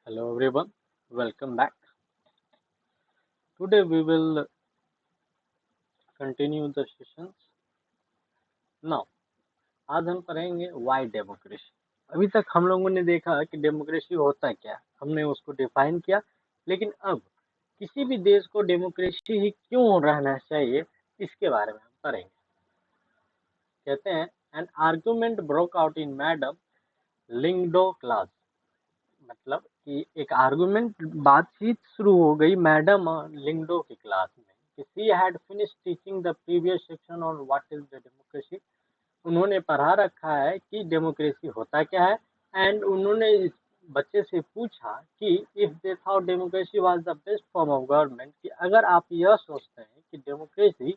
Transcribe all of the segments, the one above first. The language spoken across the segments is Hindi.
Hello everyone, welcome back. Today we will continue the sessions. Now, आज हम पढ़ेंगे why democracy. अभी तक हम लोगों ने देखा कि डेमोक्रेसी होता क्या है, हमने उसको डिफाइन किया, लेकिन अब किसी भी देश को डेमोक्रेसी ही क्यों रहना चाहिए, इसके बारे में हम पढ़ेंगे. कहते हैं an argument broke out in Madam Lingdo class. मतलब कि एक आर्गुमेंट बातचीत शुरू हो गई मैडम लिंगडो की क्लास में कि she had finish teaching the previous section on what is the democracy. उन्होंने पढ़ा रखा है कि डेमोक्रेसी होता क्या है एंड उन्होंने इस बच्चे से पूछा कि if they thought democracy was the best form of government, कि अगर आप यह सोचते हैं कि डेमोक्रेसी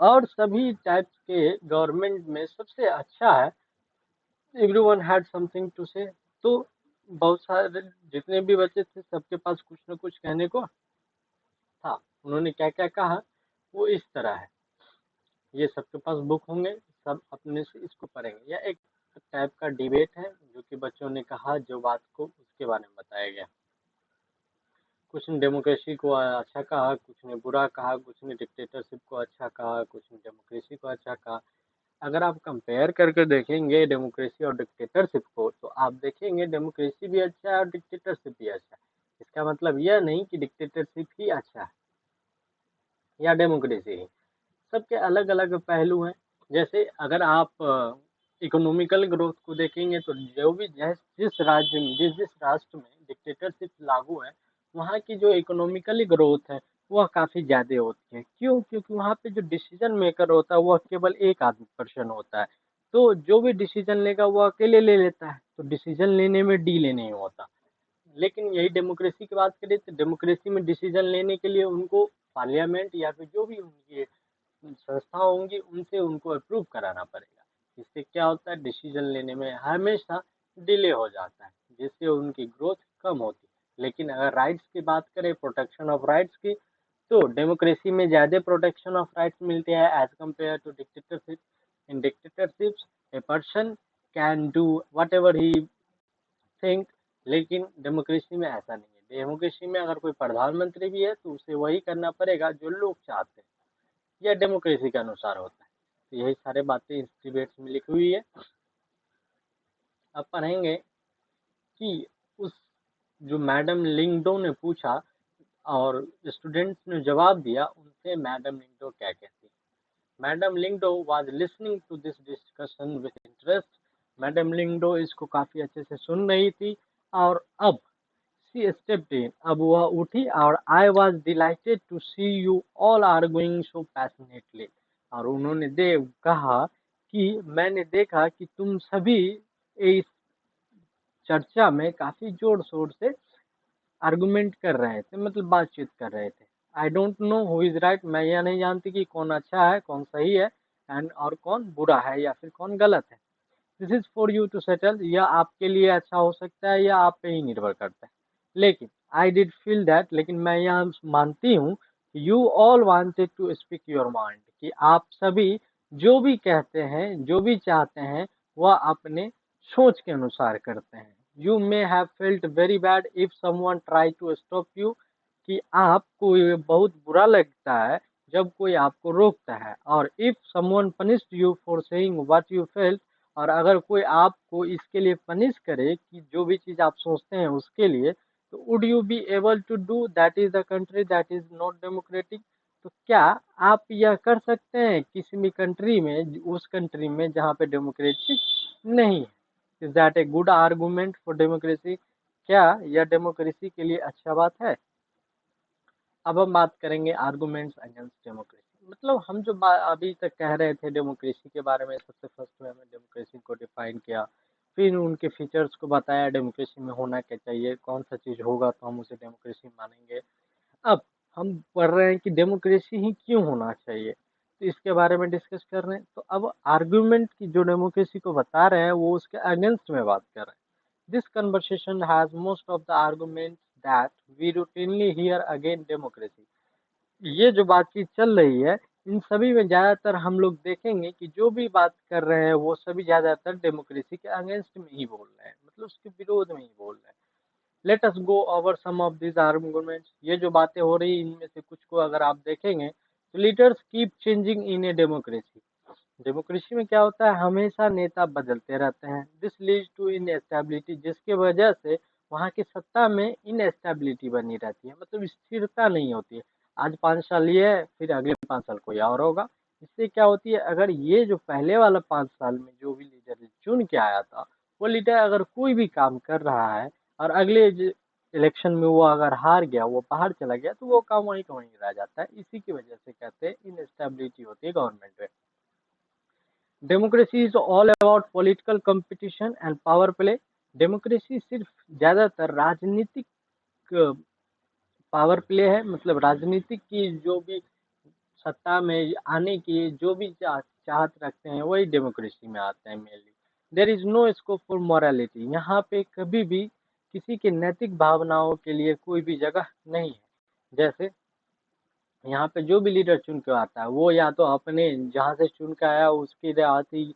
और सभी टाइप्स के गवर्नमेंट में सबसे अच्छा है, एवरीवन हैड समथिंग टू से. तो बहुत सारे जितने भी बच्चे थे सबके पास कुछ न कुछ कहने को था. उन्होंने क्या क्या कहा वो इस तरह है. ये सबके पास बुक होंगे, सब अपने से इसको पढ़ेंगे. यह एक टाइप का डिबेट है जो कि बच्चों ने कहा, जो बात को उसके बारे में बताया गया. कुछ ने डेमोक्रेसी को अच्छा कहा, कुछ ने बुरा कहा, कुछ ने डिक्टेटरशिप को अच्छा कहा, कुछ ने डेमोक्रेसी को अच्छा कहा. अगर आप कंपेयर करके देखेंगे डेमोक्रेसी और डिक्टेटरशिप को, तो आप देखेंगे डेमोक्रेसी भी अच्छा है और डिक्टेटरशिप भी अच्छा है. इसका मतलब यह नहीं कि डिक्टेटरशिप ही अच्छा है या डेमोक्रेसी ही. सबके अलग अलग पहलू हैं. जैसे अगर आप इकोनॉमिकल ग्रोथ को देखेंगे तो जो भी जिस राज्य में जिस जिस राष्ट्र में डिक्टेटरशिप लागू है, वहाँ की जो इकोनॉमिकली ग्रोथ है वह काफ़ी ज़्यादा होती है. क्यों? क्योंकि वहाँ पे जो डिसीजन मेकर होता है वह केवल एक आदमी पर्सन होता है. तो जो भी डिसीजन लेगा वो अकेले ले लेता है, तो डिसीजन लेने में डीले नहीं होता. लेकिन यही डेमोक्रेसी की बात करें तो डेमोक्रेसी में डिसीजन लेने के लिए उनको पार्लियामेंट या फिर जो भी उनकी संस्था होंगी उनसे उनको अप्रूव कराना पड़ेगा. इससे क्या होता है, डिसीजन लेने में हमेशा डिले हो जाता है, जिससे उनकी ग्रोथ कम होती है. लेकिन अगर राइट्स की बात करें, प्रोटेक्शन ऑफ राइट्स की, तो डेमोक्रेसी में ज़्यादा प्रोटेक्शन ऑफ राइट्स मिलते हैं as compare to dictatorship. In dictatorships a person can do whatever he think. लेकिन डेमोक्रेसी में ऐसा नहीं है. डेमोक्रेसी में अगर कोई प्रधानमंत्री भी है तो उसे वही करना पड़ेगा जो लोग चाहते हैं. यह डेमोक्रेसी के अनुसार होता है. तो यही सारे बातें इस डिबेट्स में लिखी हुई है. अब पढ़ेंगे कि उस जो मैडम लिंगडो ने पूछा और स्टूडेंट्स ने जवाब दिया, उनसे मैडम लिंगडो क्या कहती है. Madam Lyngdoh was listening to this discussion with interest. Madam Lyngdoh इसको काफ़ी अच्छे से सुन रही थी. और अब शी स्टेप्ड इन, अब वह उठी और I was delighted to see you all arguing so passionately. और उन्होंने कहा कि मैंने देखा कि तुम सभी इस चर्चा में काफ़ी जोर शोर से आर्गुमेंट कर रहे थे, मतलब बातचीत कर रहे थे. I don't know who is right, मैं यह नहीं जानती कि कौन अच्छा है कौन सही है एंड और कौन बुरा है या फिर कौन गलत है. This is for you to settle, यह आपके लिए अच्छा हो सकता है या आप पे ही निर्भर करता है. लेकिन आई डिड फील दैट, लेकिन मैं यह मानती हूँ कि you all wanted to speak your mind, कि आप सभी जो भी कहते हैं जो भी चाहते हैं वह अपने सोच के अनुसार करते हैं. You may have felt very bad if someone try to stop you, कि आपको ये बहुत बुरा लगता है जब कोई आपको रोकता है. और if someone punished you for saying what you felt, और अगर कोई आपको इसके लिए पनिश करे कि जो भी चीज़ आप सोचते हैं उसके लिए, तो would you be able to do that is the country that is not democratic. तो क्या आप यह कर सकते हैं किसी भी कंट्री में, उस कंट्री में जहाँ पे डेमोक्रेसी नहीं है. Is that a good argument for democracy? क्या यह डेमोक्रेसी के लिए अच्छा बात है? अब हम बात करेंगे आर्गूमेंट्स अगेंस्ट डेमोक्रेसी. मतलब हम जो अभी तक कह रहे थे डेमोक्रेसी के बारे में, सबसे फर्स्ट में हमें डेमोक्रेसी को डिफाइन किया, फिर उनके फीचर्स को बताया, डेमोक्रेसी में होना क्या चाहिए, कौन सा चीज़ होगा तो हम उसे डेमोक्रेसी मानेंगे. अब हम पढ़ रहे हैं कि डेमोक्रेसी ही क्यों होना चाहिए, तो इसके बारे में डिस्कस कर रहे हैं. तो अब आर्गुमेंट की जो डेमोक्रेसी को बता रहे हैं वो उसके अगेंस्ट में बात कर रहे हैं. This conversation has most of the arguments that we routinely hear against democracy. ये जो बातचीत चल रही है इन सभी में ज़्यादातर हम लोग देखेंगे कि जो भी बात कर रहे हैं वो सभी ज़्यादातर डेमोक्रेसी के अगेंस्ट में ही बोल रहे हैं, मतलब उसके विरोध में ही बोल रहे हैं. Let us go over some of this arguments. ये जो बातें हो रही इनमें से कुछ को अगर आप देखेंगे तो leaders keep changing in a democracy. Democracy में क्या होता है, हमेशा नेता बदलते रहते हैं। दिस लीड्स टू इनएस्टेबिलिटी, जिसके वजह से वहाँ की सत्ता में इनएस्टेबिलिटी बनी रहती है, मतलब स्थिरता नहीं होती है। आज 5 साल ये है, फिर अगले 5 साल कोई और होगा। इससे क्या होती है, अगर ये जो पहले वाला 5 साल में जो भी लीडर चुन के आया था, वो लीडर अगर कोई भी काम कर रहा है और अगले इलेक्शन में वो अगर हार गया, वो बाहर चला गया, तो वो काम वहीं का वहीं रह जाता है। इसी की वजह से कहते हैं इनएस्टेबिलिटी होती है गवर्नमेंट में। Democracy is all about political competition and power play. Democracy सिर्फ ज्यादातर राजनीतिक पावर प्ले है, मतलब राजनीतिक की जो भी सत्ता में आने की जो भी चाहत रखते हैं वही डेमोक्रेसी में आते हैं mainly. There is no scope for morality, यहाँ पे कभी भी किसी के नैतिक भावनाओं के लिए कोई भी जगह नहीं है। जैसे यहाँ पे जो भी लीडर चुन के आता है वो या तो अपने जहाँ से चुन के आया उसकी राजनीति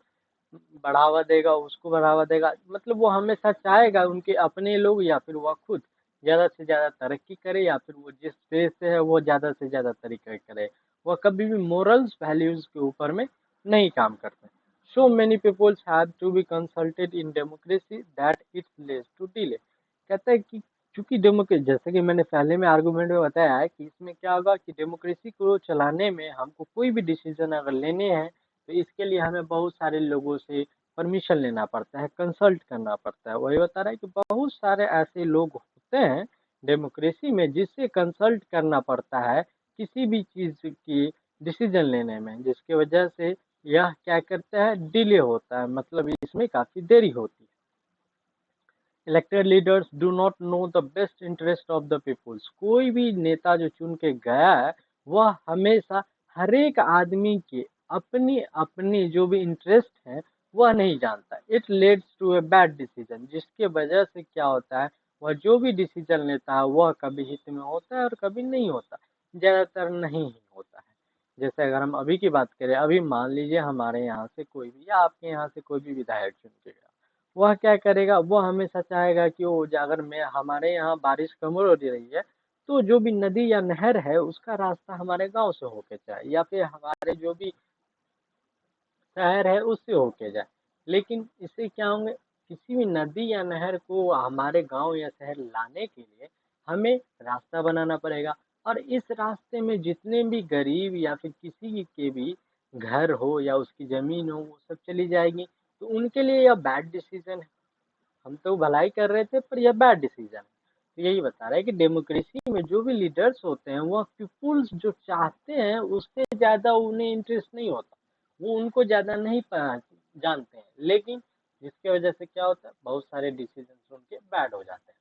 बढ़ावा देगा, उसको बढ़ावा देगा, मतलब वो हमेशा चाहेगा उनके अपने लोग या फिर वह खुद ज़्यादा से ज़्यादा तरक्की करे, या फिर वो जिस देश से है वो ज़्यादा से ज़्यादा तरक्की करे। वह कभी भी मोरल्स वैल्यूज के ऊपर में नहीं काम करते। So many peoples have to be consulted in democracy that it's less to delay. कहता है कि चूंकि डेमोक्रेसी, जैसे कि मैंने पहले में आर्गुमेंट में बताया है कि इसमें क्या होगा कि डेमोक्रेसी को चलाने में हमको कोई भी डिसीजन अगर लेने हैं तो इसके लिए हमें बहुत सारे लोगों से परमिशन लेना पड़ता है, कंसल्ट करना पड़ता है। वही बता रहा है कि बहुत सारे ऐसे लोग होते हैं डेमोक्रेसी में जिससे कंसल्ट करना पड़ता है किसी भी चीज़ की डिसीजन लेने में, जिसकी वजह से यह क्या करता है, डिले होता है, मतलब इसमें काफ़ी देरी होती है। Elected leaders do not know the best interest of the peoples. कोई भी नेता जो चुन के गया है वह हमेशा हर एक आदमी के अपनी अपनी जो भी इंटरेस्ट है वह नहीं जानता। It leads to a bad decision, जिसके वजह से क्या होता है, वह जो भी डिसीजन लेता है वह कभी हित में होता है और कभी नहीं होता, ज़्यादातर नहीं ही होता है। जैसे अगर हम अभी की बात करें, अभी मान लीजिए हमारे यहाँ से कोई भी या आपके यहाँ से कोई भी विधायक चुन के गया, वह क्या करेगा, वो हमेशा चाहेगा कि वो अगर मैं हमारे यहाँ बारिश कम हो रही है तो जो भी नदी या नहर है उसका रास्ता हमारे गांव से होके जाए या फिर हमारे जो भी शहर है उससे होके जाए। लेकिन इससे क्या होंगे, किसी भी नदी या नहर को हमारे गांव या शहर लाने के लिए हमें रास्ता बनाना पड़ेगा, और इस रास्ते में जितने भी गरीब या फिर किसी के भी घर हो या उसकी जमीन हो वो सब चली जाएगी। तो उनके लिए यह बैड डिसीजन है। हम तो भलाई कर रहे थे पर यह बैड डिसीजन है। तो यही बता रहा है कि डेमोक्रेसी में जो भी लीडर्स होते हैं वह पीपुल्स जो चाहते हैं उससे ज़्यादा उन्हें इंटरेस्ट नहीं होता, वो उनको ज़्यादा नहीं जानते हैं, लेकिन जिसके वजह से क्या होता है, बहुत सारे डिसीजन उनके बैड हो जाते हैं।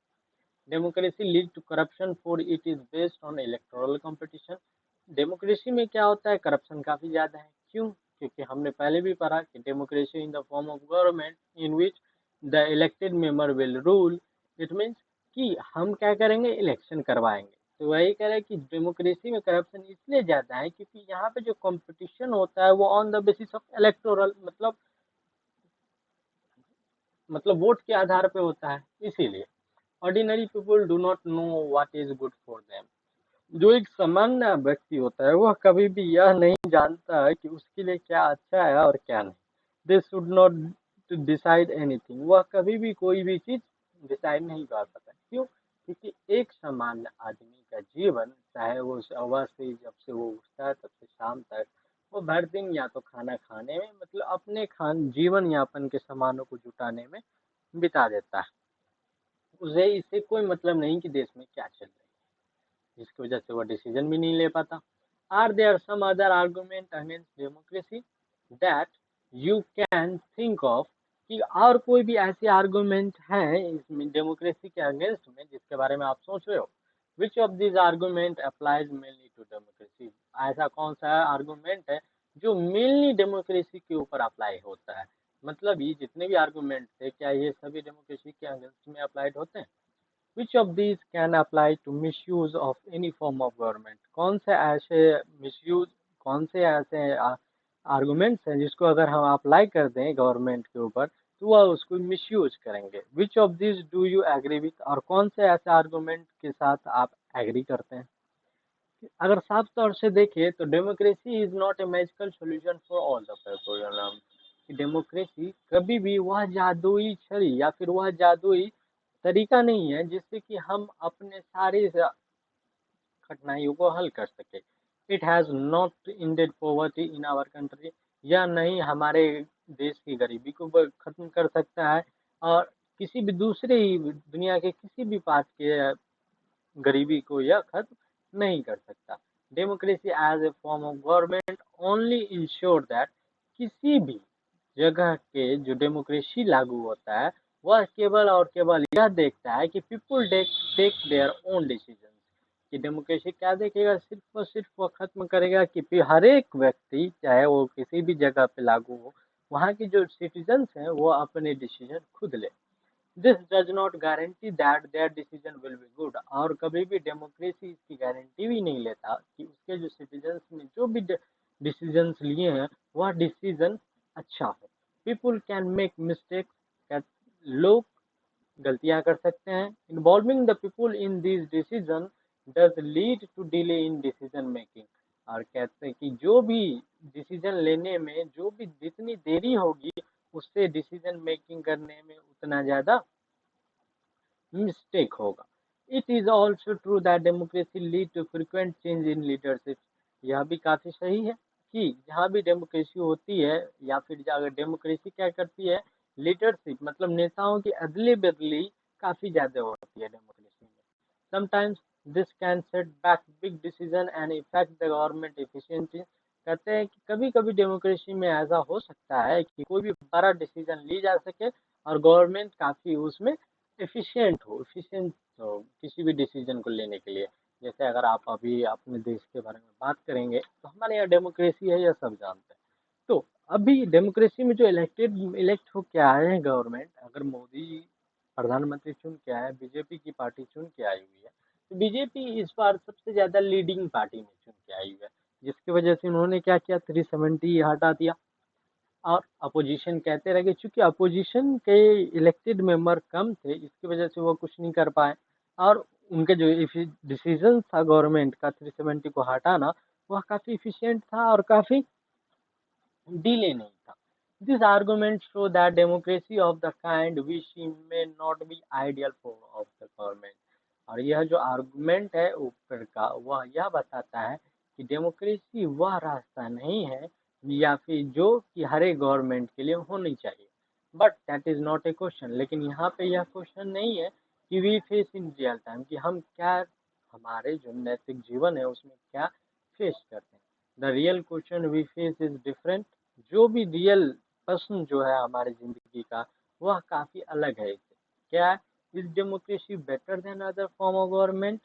Democracy lead to corruption for it is based on electoral competition. Democracy में क्या होता है, करप्शन काफ़ी ज़्यादा है। क्यों? क्योंकि हमने पहले भी पढ़ा कि democracy in the form of government in which the elected member will rule. It means कि हम क्या करेंगे, इलेक्शन करवाएंगे। तो वही कह रहे हैं कि डेमोक्रेसी में करप्शन इसलिए ज़्यादा है क्योंकि यहाँ पे जो कंपटीशन होता है वो on the basis of electoral, मतलब वोट के आधार पे होता है, इसीलिए। Ordinary people do not know what is good for them. जो एक सामान्य व्यक्ति होता है वह कभी भी यह नहीं जानता है कि उसके लिए क्या अच्छा है और क्या नहीं। They should not decide anything, वह कभी भी कोई भी चीज डिसाइड नहीं कर पाता। क्यों? क्योंकि एक सामान्य आदमी का जीवन, चाहे वो सुबह से जब से वो उठता है तब से शाम तक, वो भर दिन या तो खाना खाने में, मतलब अपने खान जीवन यापन के सामानों को जुटाने में बिता देता है। उसे इससे कोई मतलब नहीं कि देश में क्या चल रहा है, जिसकी वजह से वो डिसीजन भी नहीं ले पाता। Are there some other argument against democracy that you can think of, कि और कोई भी ऐसे आर्गुमेंट हैं इसमें डेमोक्रेसी के अगेंस्ट में जिसके बारे में आप सोच रहे हो? Which of this argument applies mainly to democracy? ऐसा कौन सा आर्गुमेंट है जो मेनली डेमोक्रेसी के ऊपर अप्लाई होता है? मतलब ये जितने भी आर्गुमेंट थे क्या ये सभी डेमोक्रेसी के अगेंस्ट में अप्लाइड होते हैं? Which of these can apply to misuse of any form of government? कौन से ऐसे misuse, कौन से ऐसे आर्गुमेंट्स हैं जिसको अगर हम अप्लाई कर दें गवर्नमेंट के ऊपर तो वह उसको मिसयूज करेंगे। Which of this do you agree with, और कौन से ऐसे आर्गुमेंट के साथ आप एग्री करते हैं? अगर साफ तौर से देखें तो democracy is not A magical solution for all the problem. Democracy कभी भी वह जादुई छड़ी या फिर वह जादुई तरीका नहीं है जिससे कि हम अपने सारे कठिनाइयों को हल कर सके। It has not ended poverty in our country, यह नहीं हमारे देश की गरीबी को खत्म कर सकता है, और किसी भी दूसरे ही दुनिया के किसी भी पार्ट के गरीबी को यह खत्म नहीं कर सकता। Democracy as a form of government only ensure that, किसी भी जगह के जो डेमोक्रेसी लागू होता है वह केवल और केवल यह देखता है कि people take their own decision. कि डेमोक्रेसी क्या देखेगा, सिर्फ और सिर्फ वो खत्म करेगा कि हर एक व्यक्ति, चाहे वो किसी भी जगह पे लागू हो, वहाँ की जो सिटीजन्स हैं वो अपने डिसीजन खुद ले। This does not guarantee that there decision will be good, और कभी भी डेमोक्रेसी इसकी गारंटी भी नहीं लेता कि उसके जो सिटीजन्स ने जो भी डिसीजंस लिए हैं वह डिसीजन अच्छा हो। पीपुल कैन मेक मिस्टेक्स, लोग गलतियां कर सकते हैं। Involving the people in this decision does lead to delay in decision making, और कहते हैं कि जो भी डिसीजन लेने में जो भी जितनी देरी होगी उससे डिसीजन मेकिंग करने में उतना ज़्यादा मिस्टेक होगा। It is also true that democracy lead to frequent change in leadership, यह भी काफ़ी सही है कि जहाँ भी डेमोक्रेसी होती है या फिर अगर डेमोक्रेसी क्या करती है, लीडरशिप मतलब नेताओं की अदली बदली काफ़ी ज़्यादा होती है डेमोक्रेसी में। Sometimes this can set back big decision and effect the government efficiency, कहते हैं कि कभी कभी डेमोक्रेसी में ऐसा हो सकता है कि कोई भी बड़ा डिसीजन ली जा सके और गवर्नमेंट काफ़ी उसमें एफिशिएंट हो किसी भी डिसीजन को लेने के लिए। जैसे अगर आप अभी अपने देश के बारे में बात करेंगे तो हमारे यहाँ डेमोक्रेसी है, यह सब जानते हैं। तो अभी डेमोक्रेसी में जो इलेक्ट हो के आए हैं गवर्नमेंट, अगर मोदी प्रधानमंत्री चुन के आए, बीजेपी की पार्टी चुन के आई हुई है, तो बीजेपी इस बार सबसे ज्यादा लीडिंग पार्टी में चुन के आई हुई है, जिसकी वजह से उन्होंने क्या किया, 370 हटा दिया। और अपोजिशन कहते रहे कि चूंकि अपोजिशन के इलेक्टेड मेंबर कम थे इसकी वजह से वो कुछ नहीं कर पाए, और उनके जो डिसीजन था गवर्नमेंट का 370 को हटाना, वह काफ़ी इफिशियंट था और काफ़ी डिले नहीं था। This argument show that democracy of the kind we see may not be ideal for of the government, और यह जो आर्गुमेंट है ऊपर का वह यह बताता है कि डेमोक्रेसी वह रास्ता नहीं है या फिर जो कि हर एक गवर्नमेंट के लिए होनी चाहिए। But that is not a question, लेकिन यहाँ पे यह क्वेश्चन नहीं है कि we face in real time, कि हम क्या हमारे जो नैतिक जीवन है उसमें क्या फेस करते हैं। The real question we face is different, जो भी रियल प्रश्न जो है हमारे जिंदगी का वह काफ़ी अलग है इससे। क्या is democracy better than other form of government,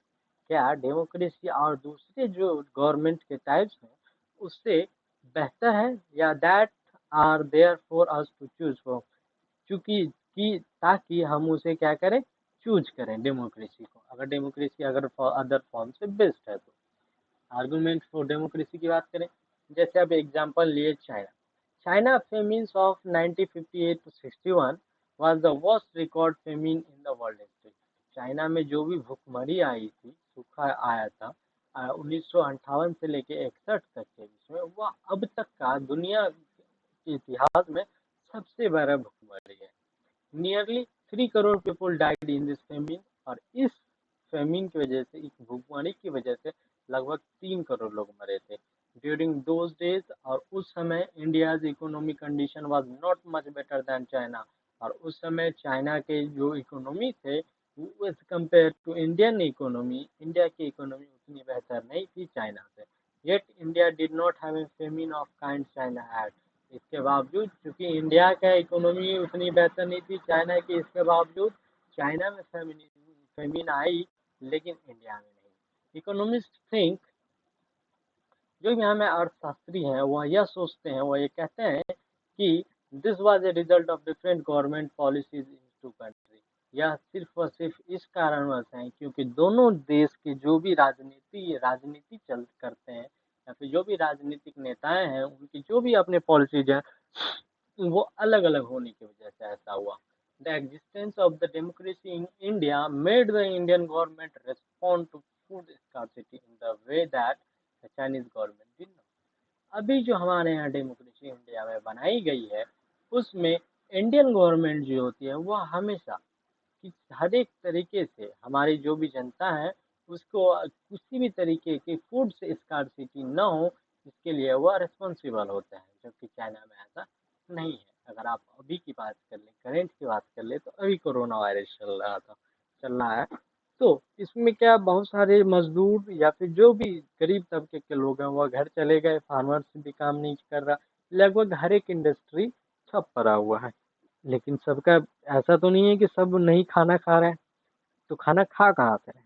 क्या डेमोक्रेसी और दूसरे जो गवर्नमेंट के टाइप्स हैं उससे बेहतर है, या that are there for us to choose for, चूंकि कि ताकि हम उसे क्या करें, चूज करें डेमोक्रेसी को, अगर डेमोक्रेसी अगर अदर फॉर्म से बेस्ट है तो। आर्गुमेंट फॉर डेमोक्रेसी की बात करें, जैसे अब एग्जांपल लिए China. China famines of 1958 to 61 was the worst record famine in the world history। China में जो भी भूखमरी आई थी, सूखा आया था 1958 से लेके 61 तक के जिसमें वह अब तक का दुनिया के इतिहास में सबसे बड़ा भूखमरी है। Nearly 3 crore people died in this famine, और इस फेमिन की वजह से, इस भूखमरी की वजह से लगभग 3 करोड़ लोग मरे थे ड्यूरिंग दोज डेज। और उस समय India's economic condition was not much better than China, और उस समय चाइना के जो इकोनॉमी थे as compare to Indian economy, India की इकोनॉमी उतनी बेहतर नहीं थी चाइना से। Yet India did not have a famine of kind China had, इसके बावजूद चूंकि इंडिया का इकोनॉमी उतनी बेहतर नहीं थी चाइना की, इसके बावजूद चाइना में फेमिन आई लेकिन इंडिया में नहीं। इकोनॉमिस्ट थिंक, जो यहाँ में अर्थशास्त्री हैं वह यह सोचते हैं, वह ये कहते हैं कि this was a result of different government policies in two country, यह सिर्फ और सिर्फ इस कारणवश है क्योंकि दोनों देश के जो भी राजनीति चल करते हैं या फिर जो भी राजनीतिक नेताएं हैं उनकी जो भी अपने पॉलिसीज हैं वो अलग अलग होने की वजह से ऐसा हुआ। The existence of the democracy in India made the Indian government respond to food scarcity in the way that the Chinese government did not. अभी जो हमारे यहाँ डेमोक्रेसी इंडिया में बनाई गई है, उसमें इंडियन गवर्नमेंट जो होती है वह हमेशा कि हर एक तरीके से हमारी जो भी जनता है उसको किसी भी तरीके की फूड से स्कार्सिटी न हो, इसके लिए वह रिस्पॉन्सिबल होते हैं, जबकि चाइना में ऐसा नहीं है। अगर आप अभी की बात कर ले, करेंट की बात कर ले, तो अभी कोरोना वायरस चल रहा है। तो इसमें क्या बहुत सारे मजदूर या फिर जो भी गरीब तबके के लोग हैं वह घर चले गए, फार्मर्स भी काम नहीं कर रहा, लगभग हर एक इंडस्ट्री ठप पड़ा हुआ है। लेकिन सबका ऐसा तो नहीं है कि सब नहीं खाना खा रहे हैं, तो खाना खा कहाँ से रहे हैं?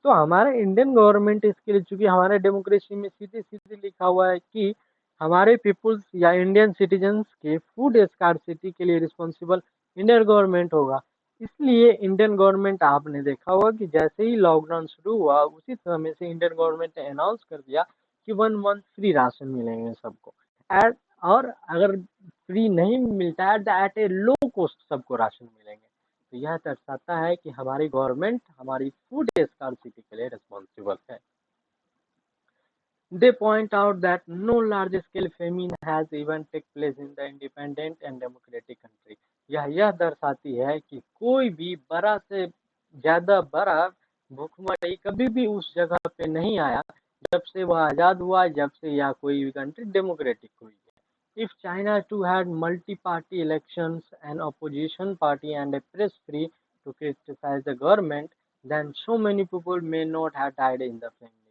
तो हमारा इंडियन गवर्नमेंट इसके लिए, चूंकि हमारे डेमोक्रेसी में सीधे सीधे लिखा हुआ है कि हमारे पीपुल्स या इंडियन सिटीजन्स के फूड स्कार्सिटी के लिए रिस्पॉन्सिबल इंडियन गवर्नमेंट होगा। इसलिए इंडियन गवर्नमेंट, आपने देखा होगा कि जैसे ही लॉकडाउन शुरू हुआ उसी समय से इंडियन गवर्नमेंट ने अनाउंस कर दिया कि 1 मंथ फ्री राशन मिलेंगे सबको। एट और अगर फ्री नहीं मिलता है एट ए लो कॉस्ट सबको राशन मिलेंगे। तो यह दर्शाता है कि हमारी गवर्नमेंट हमारी फूड स्कार्सिटी के लिए रिस्पॉन्सिबल है। They point out that no large-scale famine has even take place in the independent and democratic country. यह दर्शाती है कि कोई भी बड़ा से ज्यादा बड़ा भूखमरी कभी भी उस जगह पे नहीं आया जब से वह आजाद हुआ, जब से या कोई भी कंट्री डेमोक्रेटिक हुई है। If China too had multi-party elections, an opposition party and a press free to criticize the government, then so many people may not have died in the famine.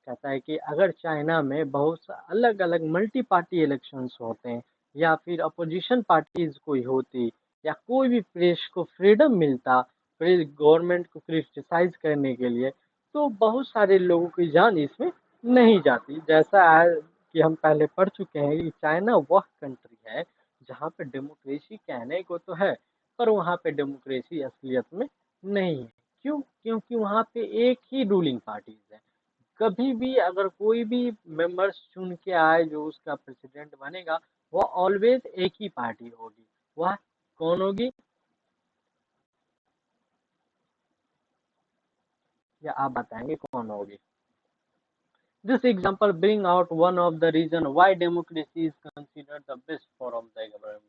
कहता है कि अगर चाइना में बहुत अलग अलग मल्टी पार्टी इलेक्शंस होते हैं या फिर अपोजिशन पार्टीज कोई होती या कोई भी प्रेस को फ्रीडम मिलता प्रेस गवर्नमेंट को क्रिटिसाइज करने के लिए, तो बहुत सारे लोगों की जान इसमें नहीं जाती। जैसा है कि हम पहले पढ़ चुके हैं कि चाइना वह कंट्री है जहाँ पे डेमोक्रेसी कहने को तो है, पर वहाँ पे डेमोक्रेसी असलियत में नहीं है। क्यों? क्योंकि वहाँ पे एक ही रूलिंग पार्टीज है। कभी भी अगर कोई भी मेंबर्स चुन के आए जो उसका प्रेसिडेंट बनेगा, वो ऑलवेज एक ही पार्टी होगी। वह कौन होगी? या आप बताएंगे कौन होगी? This example bring out one of the reason why democracy is considered the best form of the government.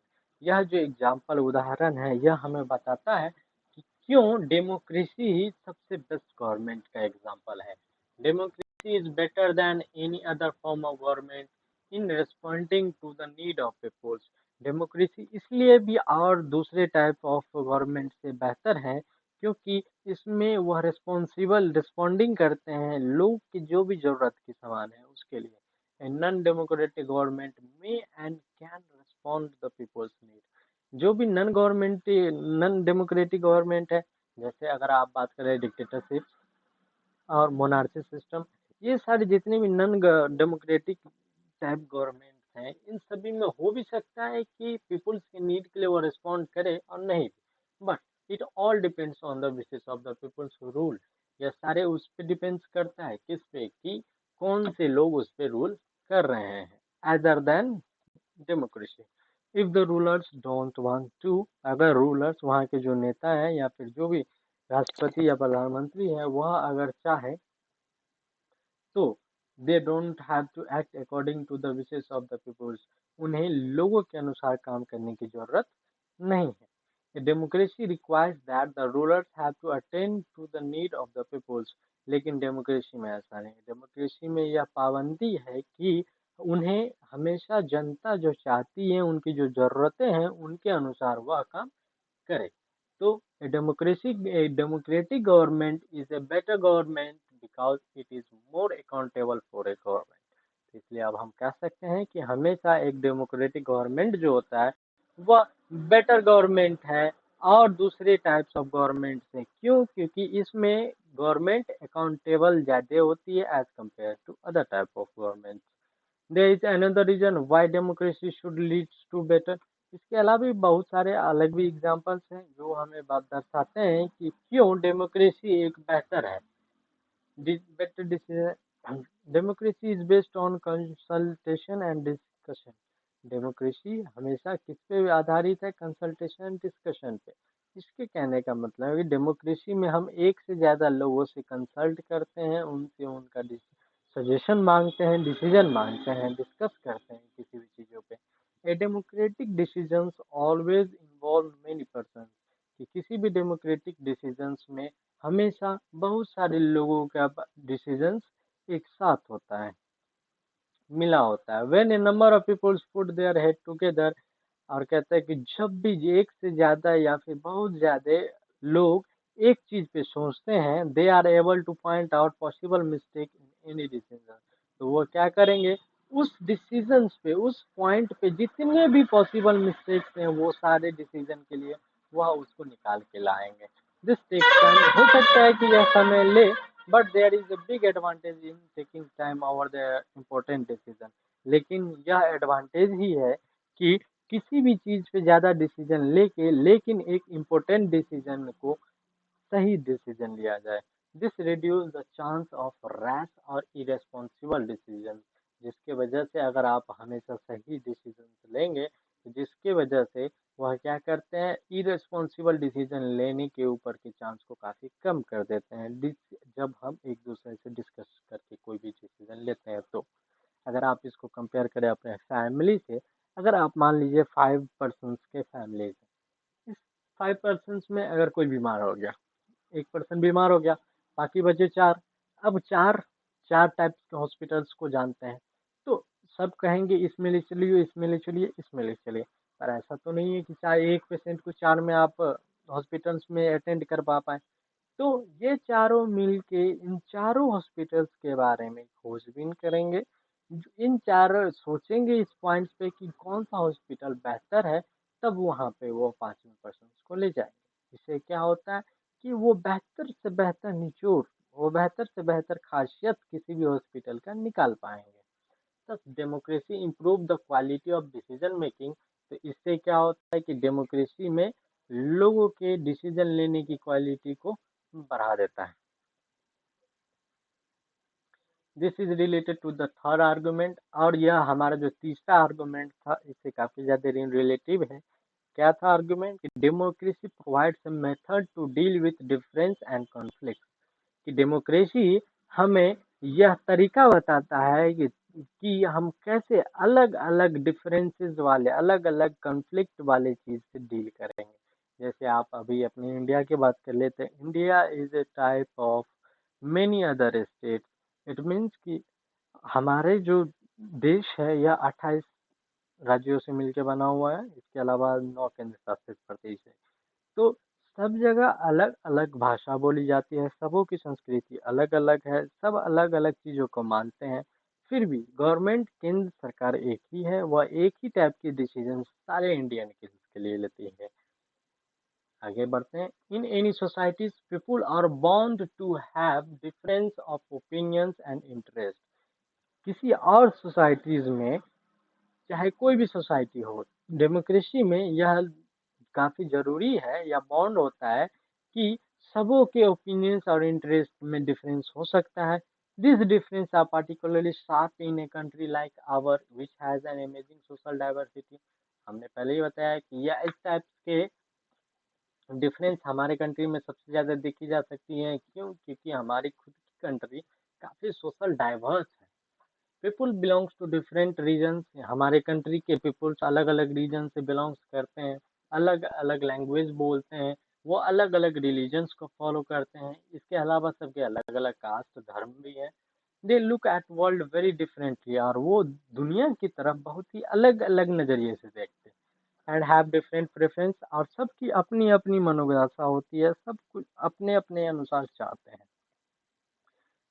यह जो एग्जाम्पल उदाहरण है यह हमें बताता है कि क्यों डेमोक्रेसी ही सबसे बेस्ट गवर्नमेंट का एग्जाम्पल है। Democracy is better than any other form of government in responding to the need of peoples. Democracy इसलिए भी और दूसरे टाइप ऑफ गवर्नमेंट से बेहतर है क्योंकि इसमें वह रिस्पॉन्सिबल रिस्पॉन्डिंग करते हैं लोग की जो भी जरूरत की सामान है उसके लिए। नॉन डेमोक्रेटिक गवर्नमेंट में and can respond the peoples need. जो भी नॉन डेमोक्रेटिक गवर्नमेंट है, जैसे अगर आप बात करें डिक्टेटरशिप और मोनार्ची सिस्टम, ये सारे जितने भी नॉन डेमोक्रेटिक टाइप गवर्नमेंट हैं, इन सभी में हो भी सकता है कि पीपल्स के नीड के लिए वो रिस्पॉन्ड करे और नहीं, but it all depends on the wishes of the peoples who rule. यह सारे उस पर डिपेंड्स करता है किस पे, कि कौन से लोग उस पे रूल कर रहे हैं, other than democracy. If the rulers don't want to, अगर रूलर्स वहाँ के जो नेता है या फिर जो भी राष्ट्रपति या प्रधानमंत्री है वह अगर चाहे तो they don't have to act according to the wishes of the peoples. उन्हें लोगों के अनुसार काम करने की जरूरत नहीं है। Democracy requires that the rulers have to attend to the need of the peoples. लेकिन डेमोक्रेसी में ऐसा नहीं। डेमोक्रेसी में यह पाबंदी है कि उन्हें हमेशा जनता जो चाहती है, उनकी जो जरूरतें हैं, उनके अनुसार वह काम करे। तो democratic government is a better government because it is more accountable for a government. इसलिए अब हम कह सकते हैं कि हमेशा एक डेमोक्रेटिक गवर्नमेंट जो होता है वह बेटर गवर्नमेंट है और दूसरे टाइप्स ऑफ गवर्नमेंट से। क्यों? क्योंकि इसमें गवर्नमेंट अकाउंटेबल ज़्यादा होती है as compare to other type of government. There is another reason why democracy should leads to better. इसके अलावा भी बहुत सारे अलग भी एग्जांपल्स हैं जो हमें बात दर्शाते हैं कि क्यों डेमोक्रेसी एक बेहतर है, better decision. Democracy is based on consultation and discussion. Democracy हमेशा किस पे आधारित है? कंसल्टेशन डिस्कशन पे। इसके कहने का मतलब है कि डेमोक्रेसी में हम एक से ज़्यादा लोगों से कंसल्ट करते हैं, उनसे उनका सजेशन मांगते हैं, डिसीजन मांगते हैं, डिस्कस करते हैं किसी भी चीज़ों पे। A democratic decisions always involve many person, कि किसी भी डेमोक्रेटिक डिसीजंस में हमेशा बहुत सारे लोगों का डिसीजंस एक साथ होता है, मिला होता है। When a number of peoples put their head together, और कहते हैं कि जब भी एक से ज्यादा या फिर बहुत ज्यादा लोग एक चीज पे सोचते हैं, they are able to point out possible mistake in any decision. तो वो क्या करेंगे, उस डिसीजन पे, उस पॉइंट पे जितने भी पॉसिबल मिस्टेक्स हैं वो सारे डिसीजन के लिए वह उसको निकाल के लाएंगे। दिस टेक्स टाइम, हो सकता है कि यह समय ले, but there is a big advantage in taking time over the important decision. लेकिन यह एडवांटेज ही है कि किसी भी चीज पे ज्यादा डिसीजन लेके लेकिन एक इम्पोर्टेंट डिसीजन को सही डिसीजन लिया जाए। This reduce the chance of rash और इरेस्पॉन्सिबल डिसीजन, जिसके वजह से अगर आप हमेशा सही डिसीजन लेंगे तो जिसके वजह से वह क्या करते हैं, इरेस्पॉन्सिबल डिसीजन लेने के ऊपर के चांस को काफी कम कर देते हैं, जब हम एक दूसरे से डिस्कस करके कोई भी डिसीजन लेते हैं। तो अगर आप इसको कंपेयर करें अपने फैमिली से, अगर आप मान लीजिए 5 पर्सन के फैमिली है, इस 5 पर्सन में अगर कोई बीमार हो गया, एक पर्सन बीमार हो गया, बाकी बचे 4। अब चार चार टाइप्स के हॉस्पिटल्स को जानते हैं, तो सब कहेंगे इसमें ले चलिए, इसमें ले चलिए, इसमें ले चलिए। पर ऐसा तो नहीं है कि चाहे एक पेशेंट को 4 में आप हॉस्पिटल्स में अटेंड कर पाए। तो ये चारों मिलके इन चारों हॉस्पिटल्स के बारे में खोजबीन करेंगे, इन चारों सोचेंगे इस पॉइंट पे कि कौन सा हॉस्पिटल बेहतर है, तब वहाँ पे वो 5वें पर्सन को ले जाएंगे। इससे क्या होता है कि वो बेहतर से बेहतर निचोड़, वो बेहतर से बेहतर खासियत किसी भी हॉस्पिटल का निकाल पाएंगे। तो democracy improve the quality of decision making. तो इससे क्या होता है कि डेमोक्रेसी में लोगों के डिसीजन लेने की क्वालिटी को बढ़ा देता है। This is related to the third argument, और यह हमारा जो तीसरा आर्गुमेंट था इससे काफी ज्यादा रिलेटिव है। क्या था argument? Democracy provides a method to deal with difference and conflict. कि डेमोक्रेसी हमें यह तरीका बताता है कि हम कैसे अलग अलग डिफरेंसेस वाले, अलग अलग कॉन्फ्लिक्ट वाले चीज से डील करेंगे। जैसे आप अभी अपने इंडिया की बात कर लेते हैं, India is a type of many other state. It means कि हमारे जो देश है यह 28 राज्यों से मिलकर बना हुआ है, इसके अलावा 9 केंद्र शासित प्रदेश है। तो सब जगह अलग अलग भाषा बोली जाती है, सबों की संस्कृति अलग अलग है, सब अलग अलग चीज़ों को मानते हैं। फिर भी गवर्नमेंट, केंद्र सरकार एक ही है, वह एक ही टाइप की डिसीजन सारे इंडियन के लिए लेती है। आगे बढ़ते हैं। In any societies people are bound to have difference of opinions and interest. किसी और सोसाइटीज में, चाहे कोई भी सोसाइटी हो, डेमोक्रेसी में यह काफी जरूरी है या बॉन्ड होता है कि सबों के ओपिनियंस और इंटरेस्ट में डिफरेंस हो सकता है। This difference are particularly sharp in a country like our which has an amazing social diversity. हमने पहले ही बताया कि यह इस टाइप के डिफरेंस हमारे कंट्री में सबसे ज्यादा देखी जा सकती है। क्यों? क्योंकि हमारी खुद की कंट्री काफी सोशल डाइवर्स है। People belongs to different regions, हमारे कंट्री के पीपुल्स अलग अलग रीजन से बिलोंग्स करते हैं, अलग अलग लैंग्वेज बोलते हैं, वो अलग अलग रिलीजन्स को फॉलो करते हैं। इसके अलावा सबके अलग अलग कास्ट धर्म भी है। They look at world very differently, और वो दुनिया की तरफ बहुत ही अलग अलग नजरिए से देखते हैं। एंड हैव डिफरेंट प्रेफरेंस, और सबकी अपनी अपनी मनोदशा होती है, सब कुछ अपने अपने अनुसार चाहते हैं।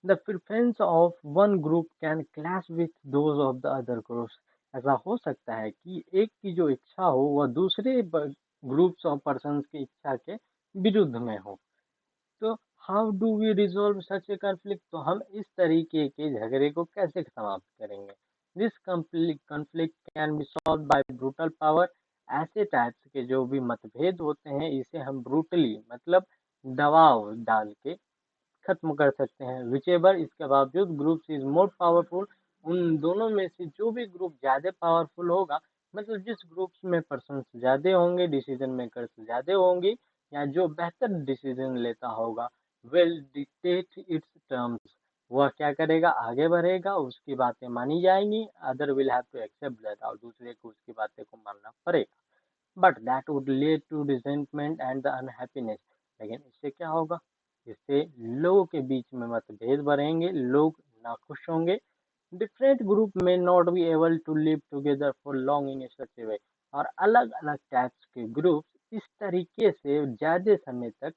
The preference of one group can clash with those of the other groups। ऐसा हो सकता है कि एक की जो इच्छा हो वह दूसरे ग्रुप्स ऑफ पर्सन्स की इच्छा के विरुद्ध में हो। तो how do we resolve such a conflict? तो हम इस तरीके के झगड़े को कैसे समाप्त करेंगे? This conflict can be solve by brutal power. ऐसे टाइप्स के जो भी मतभेद होते हैं इसे हम ब्रूटली, मतलब दबाव डाल के खत्म कर सकते हैं। विचेवर, इसके बावजूद ग्रुप इज मोर पावरफुल, उन दोनों में से जो भी ग्रुप ज्यादा पावरफुल होगा मतलब जिस ग्रुप्स में पर्सन ज़्यादा होंगे, डिसीजन मेकर्स ज़्यादा होंगी, या जो बेहतर डिसीजन लेता होगा, विल डिक्टेट इट्स टर्म्स, वह क्या करेगा, आगे बढ़ेगा, उसकी बातें मानी जाएंगी, other will have to accept that, और दूसरे को उसकी बातें को मानना पड़ेगा। But that would lead to resentment and the unhappiness, लेकिन इससे क्या होगा, इससे लोगों के बीच में मतभेद बढ़ेंगे, लोग नाखुश होंगे, different group may not be able to live together for long in such a way, और अलग अलग टाइप्स के ग्रुप्स इस तरीके से ज्यादा समय तक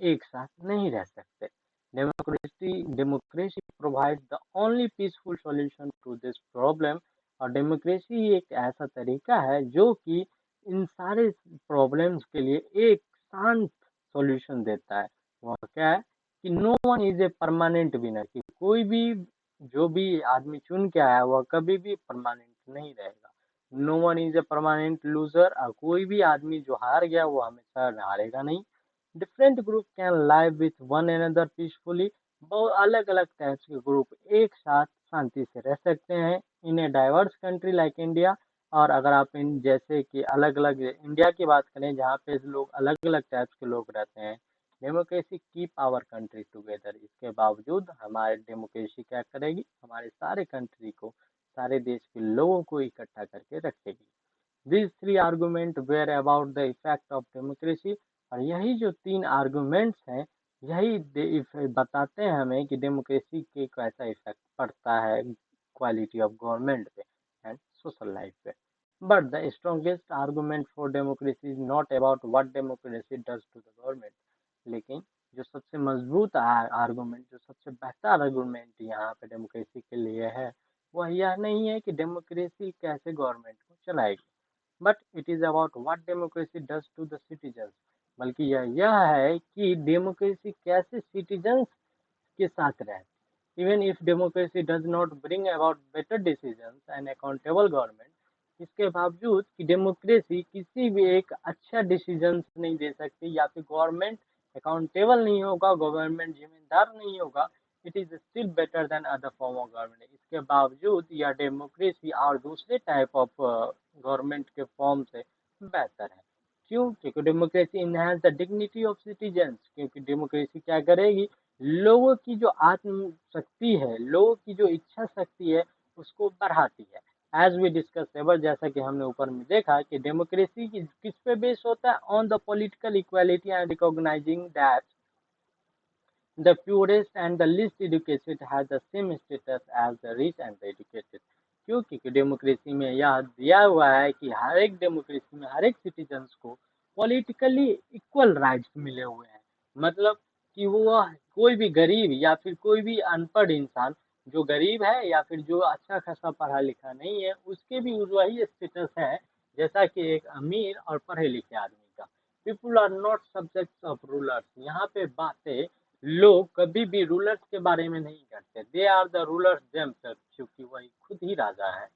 एक साथ नहीं रह सकते। Democracy provide the only peaceful solution to this problem, और डेमोक्रेसी एक ऐसा तरीका है जो कि इन सारे प्रॉब्लम्स के लिए एक शांत सॉल्यूशन देता है। वह क्या है कि no one is a permanent winner, कि कोई भी जो भी आदमी चुन के आया वह कभी भी परमानेंट नहीं रहेगा। No one is a permanent loser, और कोई भी आदमी जो हार गया वो हमेशा हारेगा नहीं। Different group can live with one another peacefully, बहुत अलग अलग टाइप्स के ग्रुप एक साथ शांति से रह सकते हैं in a diverse country like India. और अगर आप इन जैसे कि अलग अलग इंडिया की बात करें जहाँ पे लोग अलग अलग टाइप्स के लोग रहते हैं, democracy keep our country together, इसके बावजूद हमारे डेमोक्रेसी क्या करेगी, हमारे सारे कंट्री को, सारे देश के लोगों को इकट्ठा करके रखेगी। These three arguments were about the effect of democracy, और यही जो तीन आर्गुमेंट्स हैं, यही बताते हैं हमें कि डेमोक्रेसी के कैसा इफेक्ट पड़ता है क्वालिटी ऑफ गवर्नमेंट पे एंड सोशल लाइफ पे। But the strongest argument for democracy is not about what democracy does to the government, लेकिन जो सबसे मजबूत आर्गुमेंट, जो सबसे बेहतर आर्गुमेंट यहाँ पे डेमोक्रेसी के लिए है, वह यह नहीं है कि डेमोक्रेसी कैसे गवर्नमेंट को चलाएगी, but it is about what democracy does to the citizens, बल्कि यह है कि डेमोक्रेसी कैसे सिटीजन्स के साथ रहे। Even if democracy does not bring about better decisions and accountable government, इसके बावजूद कि डेमोक्रेसी किसी भी एक अच्छा डिसीजन नहीं दे सकती, या फिर गवर्नमेंट अकाउंटेबल नहीं होगा, गवर्नमेंट जिम्मेदार नहीं होगा, it is still better than other form of government. इसके बावजूद यह डेमोक्रेसी और दूसरे टाइप ऑफ गवर्नमेंट के फॉर्म से बेहतर है। क्यों? क्योंकि democracy enhance the dignity of citizens, क्योंकि डेमोक्रेसी क्या करेगी, लोगों की जो आत्म शक्ति है, लोगों की जो इच्छा शक्ति है, उसको बढ़ाती है। एज वी डिस्कस एवर, जैसा कि हमने ऊपर में देखा कि डेमोक्रेसी किस पे बेस होता है, on the political equality and recognising that the poorest and the least educated has the same status as the rich and the educated। क्योंकि डेमोक्रेसी में यह दिया हुआ है कि हर एक डेमोक्रेसी में हर एक सिटीजन्स को पॉलिटिकली इक्वल राइट्स मिले हुए हैं। मतलब कि वो कोई भी गरीब या फिर कोई भी अनपढ़ इंसान, जो गरीब है या फिर जो अच्छा खासा पढ़ा लिखा नहीं है, उसके भी वही स्टेटस है जैसा कि एक अमीर और पढ़े लिखे आदमी का। People are not subjects of rulers, यहाँ पे बातें लोग कभी भी रूलर्स के बारे में नहीं करते, they are the rulers themselves, क्योंकि वही खुद ही राजा है।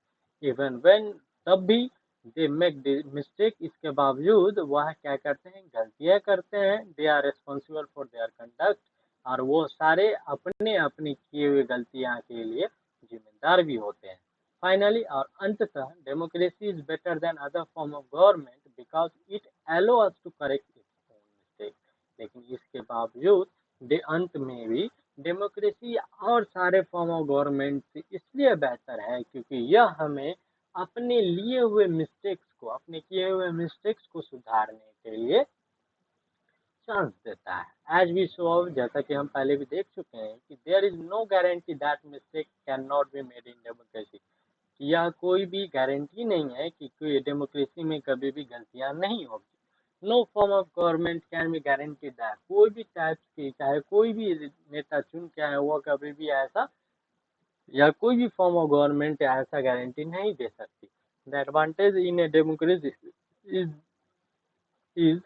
इवन व्हेन, तब भी दे मेक मिस्टेक, इसके बावजूद वह क्या करते हैं, गलतियां करते हैं, they are responsible for their conduct, और वो सारे अपने अपनी किए हुए गलतियां के लिए जिम्मेदार भी होते हैं। फाइनली और अंततः, democracy is better than other form of government because it allow us to correct its own mistake. लेकिन इसके बावजूद अंत में भी डेमोक्रेसी और सारे फॉर्म ऑफ गवर्नमेंट से इसलिए बेहतर है क्योंकि यह हमें अपने लिए हुए मिस्टेक्स को, अपने किए हुए मिस्टेक्स को सुधारने के लिए चांस देता है। एज वी सो, जैसा कि हम पहले भी देख चुके हैं कि there is no guarantee that mistake can not be made in democracy, यह कोई भी गारंटी नहीं है कि कोई डेमोक्रेसी में कभी भी गलतियां नहीं होगी। No form of government can be guarantee that, कोई भी टाइप की, चाहे कोई भी नेता चुन के आए, वो कभी भी ऐसा, या कोई भी फॉर्म ऑफ गवर्नमेंट ऐसा गारंटी नहीं दे सकती। The advantage in a democracy is is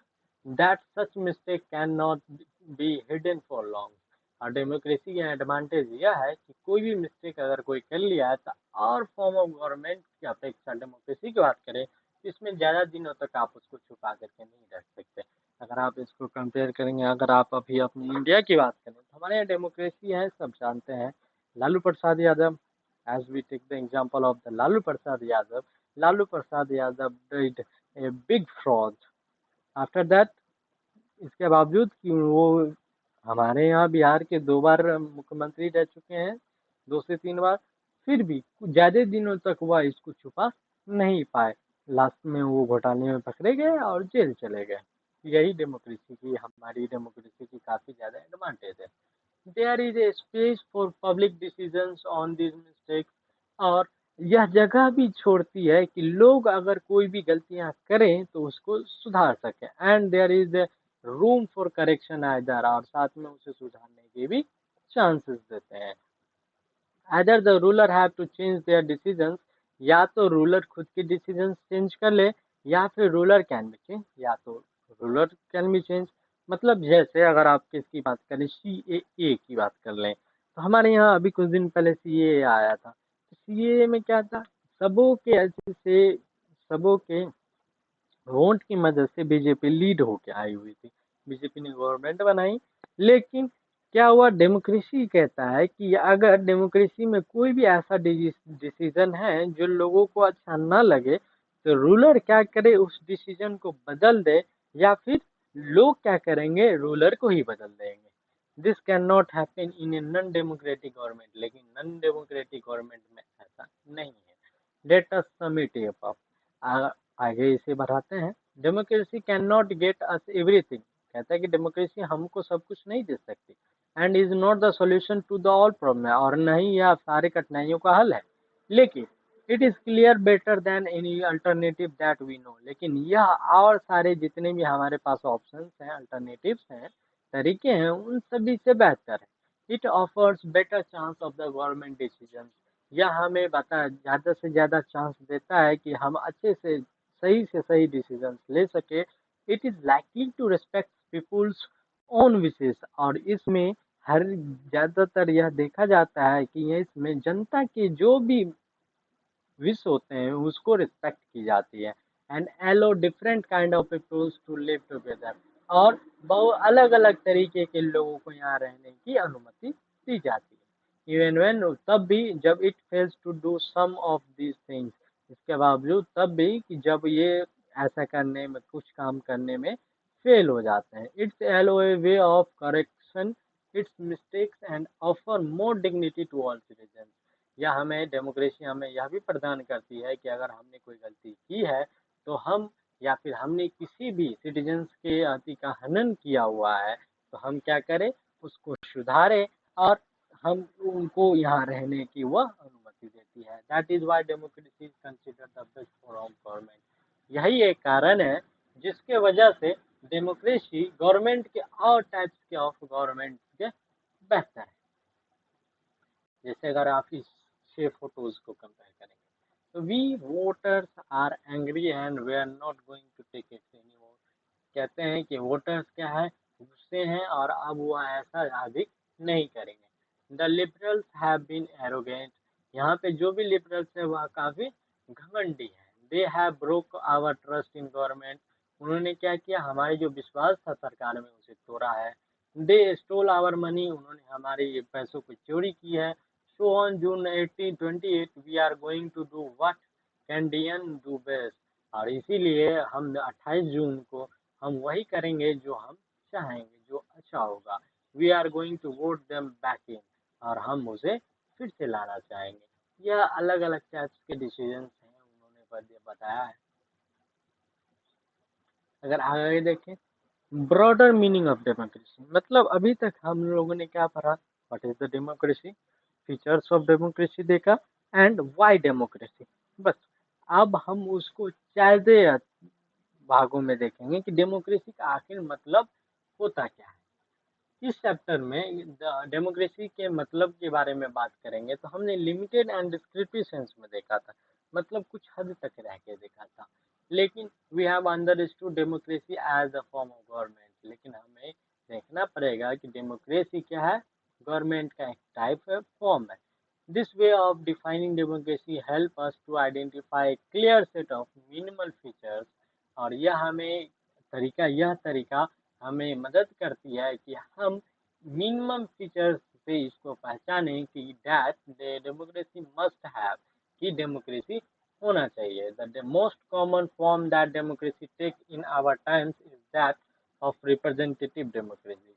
that such mistake cannot be hidden for long। और डेमोक्रेसी का एडवांटेज यह है कि कोई भी मिस्टेक अगर कोई कर लिया है, तो और फॉर्म ऑफ गवर्नमेंट की अपेक्षा डेमोक्रेसी की बात करें तो इसमें ज़्यादा दिनों तक आप उसको छुपा करके नहीं रख सकते। अगर आप इसको कंपेयर करेंगे, अगर आप अभी अपनी इंडिया की बात करें तो हमारे यहाँ डेमोक्रेसी है, सब जानते हैं, Lalu Prasad Yadav. As we take the example of the Lalu Prasad Yadav, Lalu Prasad Yadav did a big fraud. After that, इसके बावजूद कि वो हमारे यहाँ बिहार के 2 बार मुख्यमंत्री रह चुके हैं, 2 से 3 बार, फिर भी ज्यादा दिनों तक वह इसको छुपा नहीं पाए। लास्ट में वो घोटाले में पकड़े गए और जेल चले गए। यही डेमोक्रेसी की, हमारी डेमोक्रेसी की काफी ज्यादा एडवांटेज है। There is a space for public decisions on this mistakes, और यह जगह भी छोड़ती है कि लोग अगर कोई भी गलतियां करें तो उसको सुधार सके। And there is room for correction either, और साथ में उसे सुधारने के भी चांसेस देते हैं। Either the ruler have to change their decisions, या तो रूलर खुद के डिसीजंस चेंज कर ले, या फिर रूलर कैन बी चेंज, या तो रूलर कैन बी चेंज। मतलब जैसे अगर आप किसकी बात करें, सीएए की बात कर लें, तो हमारे यहाँ अभी कुछ दिन पहले सीएए आया था। सीएए में क्या था, सबों के अच्छे से, सबों के वोट की मदद से बीजेपी लीड होके आई हुई थी। बीजेपी ने गवर्नमेंट बनाई। लेकिन क्या हुआ, डेमोक्रेसी कहता है कि अगर डेमोक्रेसी में कोई भी ऐसा डिसीजन है जो लोगों को अच्छा ना लगे, तो रूलर क्या करे, उस डिसीजन को बदल दे, या फिर लोग क्या करेंगे, रूलर को ही बदल देंगे। This can not happen in a non democratic government, लेकिन नॉन डेमोक्रेटिक गवर्नमेंट में ऐसा नहीं है। Let us sum it up. आगे इसे बढ़ाते हैं। Democracy can not get us everything, कहता है कि डेमोक्रेसी हमको सब कुछ नहीं दे सकती। And is not the solution to the all problem, और नहीं यह सारे कठिनाइयों का हल है। लेकिन it is clear better than any alternative that we know, लेकिन यह और सारे जितने भी हमारे पास ऑप्शंस हैं, अल्टरनेटिव्स हैं, तरीके हैं, उन सभी से बेहतर है। It offers better chance of the government decision, यह हमें बता ज़्यादा से ज़्यादा चांस देता है कि हम अच्छे से सही डिसीजन ले सके। It is likely to respect people's own विशेष, और इसमें हर ज़्यादातर यह देखा जाता है कि ये इसमें जनता के जो भी विश होते हैं उसको रिस्पेक्ट की जाती है। And allow different kind of peoples to live together, और बहुत अलग अलग तरीके के लोगों को यहाँ रहने की अनुमति दी जाती है। इवन वेन, तब भी जब it fails to do some of these things, इसके बावजूद तब भी कि जब ये ऐसा करने में, कुछ काम करने में फेल हो जाते हैं। It's also a way of correction its mistakes and offer more dignity to all citizen, या हमें डेमोक्रेसी हमें यह भी प्रदान करती है कि अगर हमने कोई गलती की है, तो हम, या फिर हमने किसी भी सिटीजन्स के अति का हनन किया हुआ है, तो हम क्या करें, उसको सुधारें, और हम उनको यहाँ रहने की वह अनुमति देती है। That is Y democracy is consider the best form of government. यही एक कारण है जिसके वजह से डेमोक्रेसी गवर्नमेंट के और टाइप्स के ऑफ गवर्नमेंट के बेहतर है। जैसे अगर आप इस 6 फोटोज को कंपेयर करेंगे, तो we voters are angry and we are not going to take it anymore. कहते हैं कि वोटर्स क्या है, गुस्से हैं, और अब वो ऐसा अधिक नहीं करेंगे। The liberals have been arrogant, यहाँ पे जो भी लिबरल्स है वह काफी घमंडी है। They have broke our trust in government, उन्होंने क्या किया, हमारे जो विश्वास था सरकार में उसे तोड़ा है। दे स्टोल आवर मनी, उन्होंने हमारे पैसों को चोरी की है। So on June 1828 we are going to do what Canadian do best, और इसीलिए हम 28 जून को हम वही करेंगे जो हम चाहेंगे, जो अच्छा होगा। We are going to vote them back in, और हम उसे फिर से लाना चाहेंगे। यह अलग अलग टाइप्स के डिसीजंस हैं, उन्होंने बताया है। अगर आगे देखें, ब्रॉडर मीनिंग ऑफ डेमोक्रेसी, मतलब अभी तक हम लोगों ने क्या पढ़ा, what is the democracy, features of democracy देखा, एंड व्हाई डेमोक्रेसी। बस अब हम उसको ज्यादा भागों में देखेंगे कि डेमोक्रेसी का आखिर मतलब होता क्या है। इस चैप्टर में डेमोक्रेसी के मतलब के बारे में बात करेंगे, तो हमने लिमिटेड एंड डिस्क्रिप्टिव सेंस में देखा था, मतलब कुछ हद तक रह के देखा था। लेकिन we have understood democracy as a form of government, लेकिन हमें देखना पड़ेगा कि डेमोक्रेसी क्या है, गवर्नमेंट का एक टाइप है, फॉर्म है। This way of defining democracy help us to identify clear set of minimal features, और यह तरीका हमें मदद करती है कि हम मिनिमम फीचर्स से इसको पहचानें कि दैट डेमोक्रेसी मस्ट हैव, कि डेमोक्रेसी होना चाहिए। The most common form that democracy take in our times is that of representative democracy.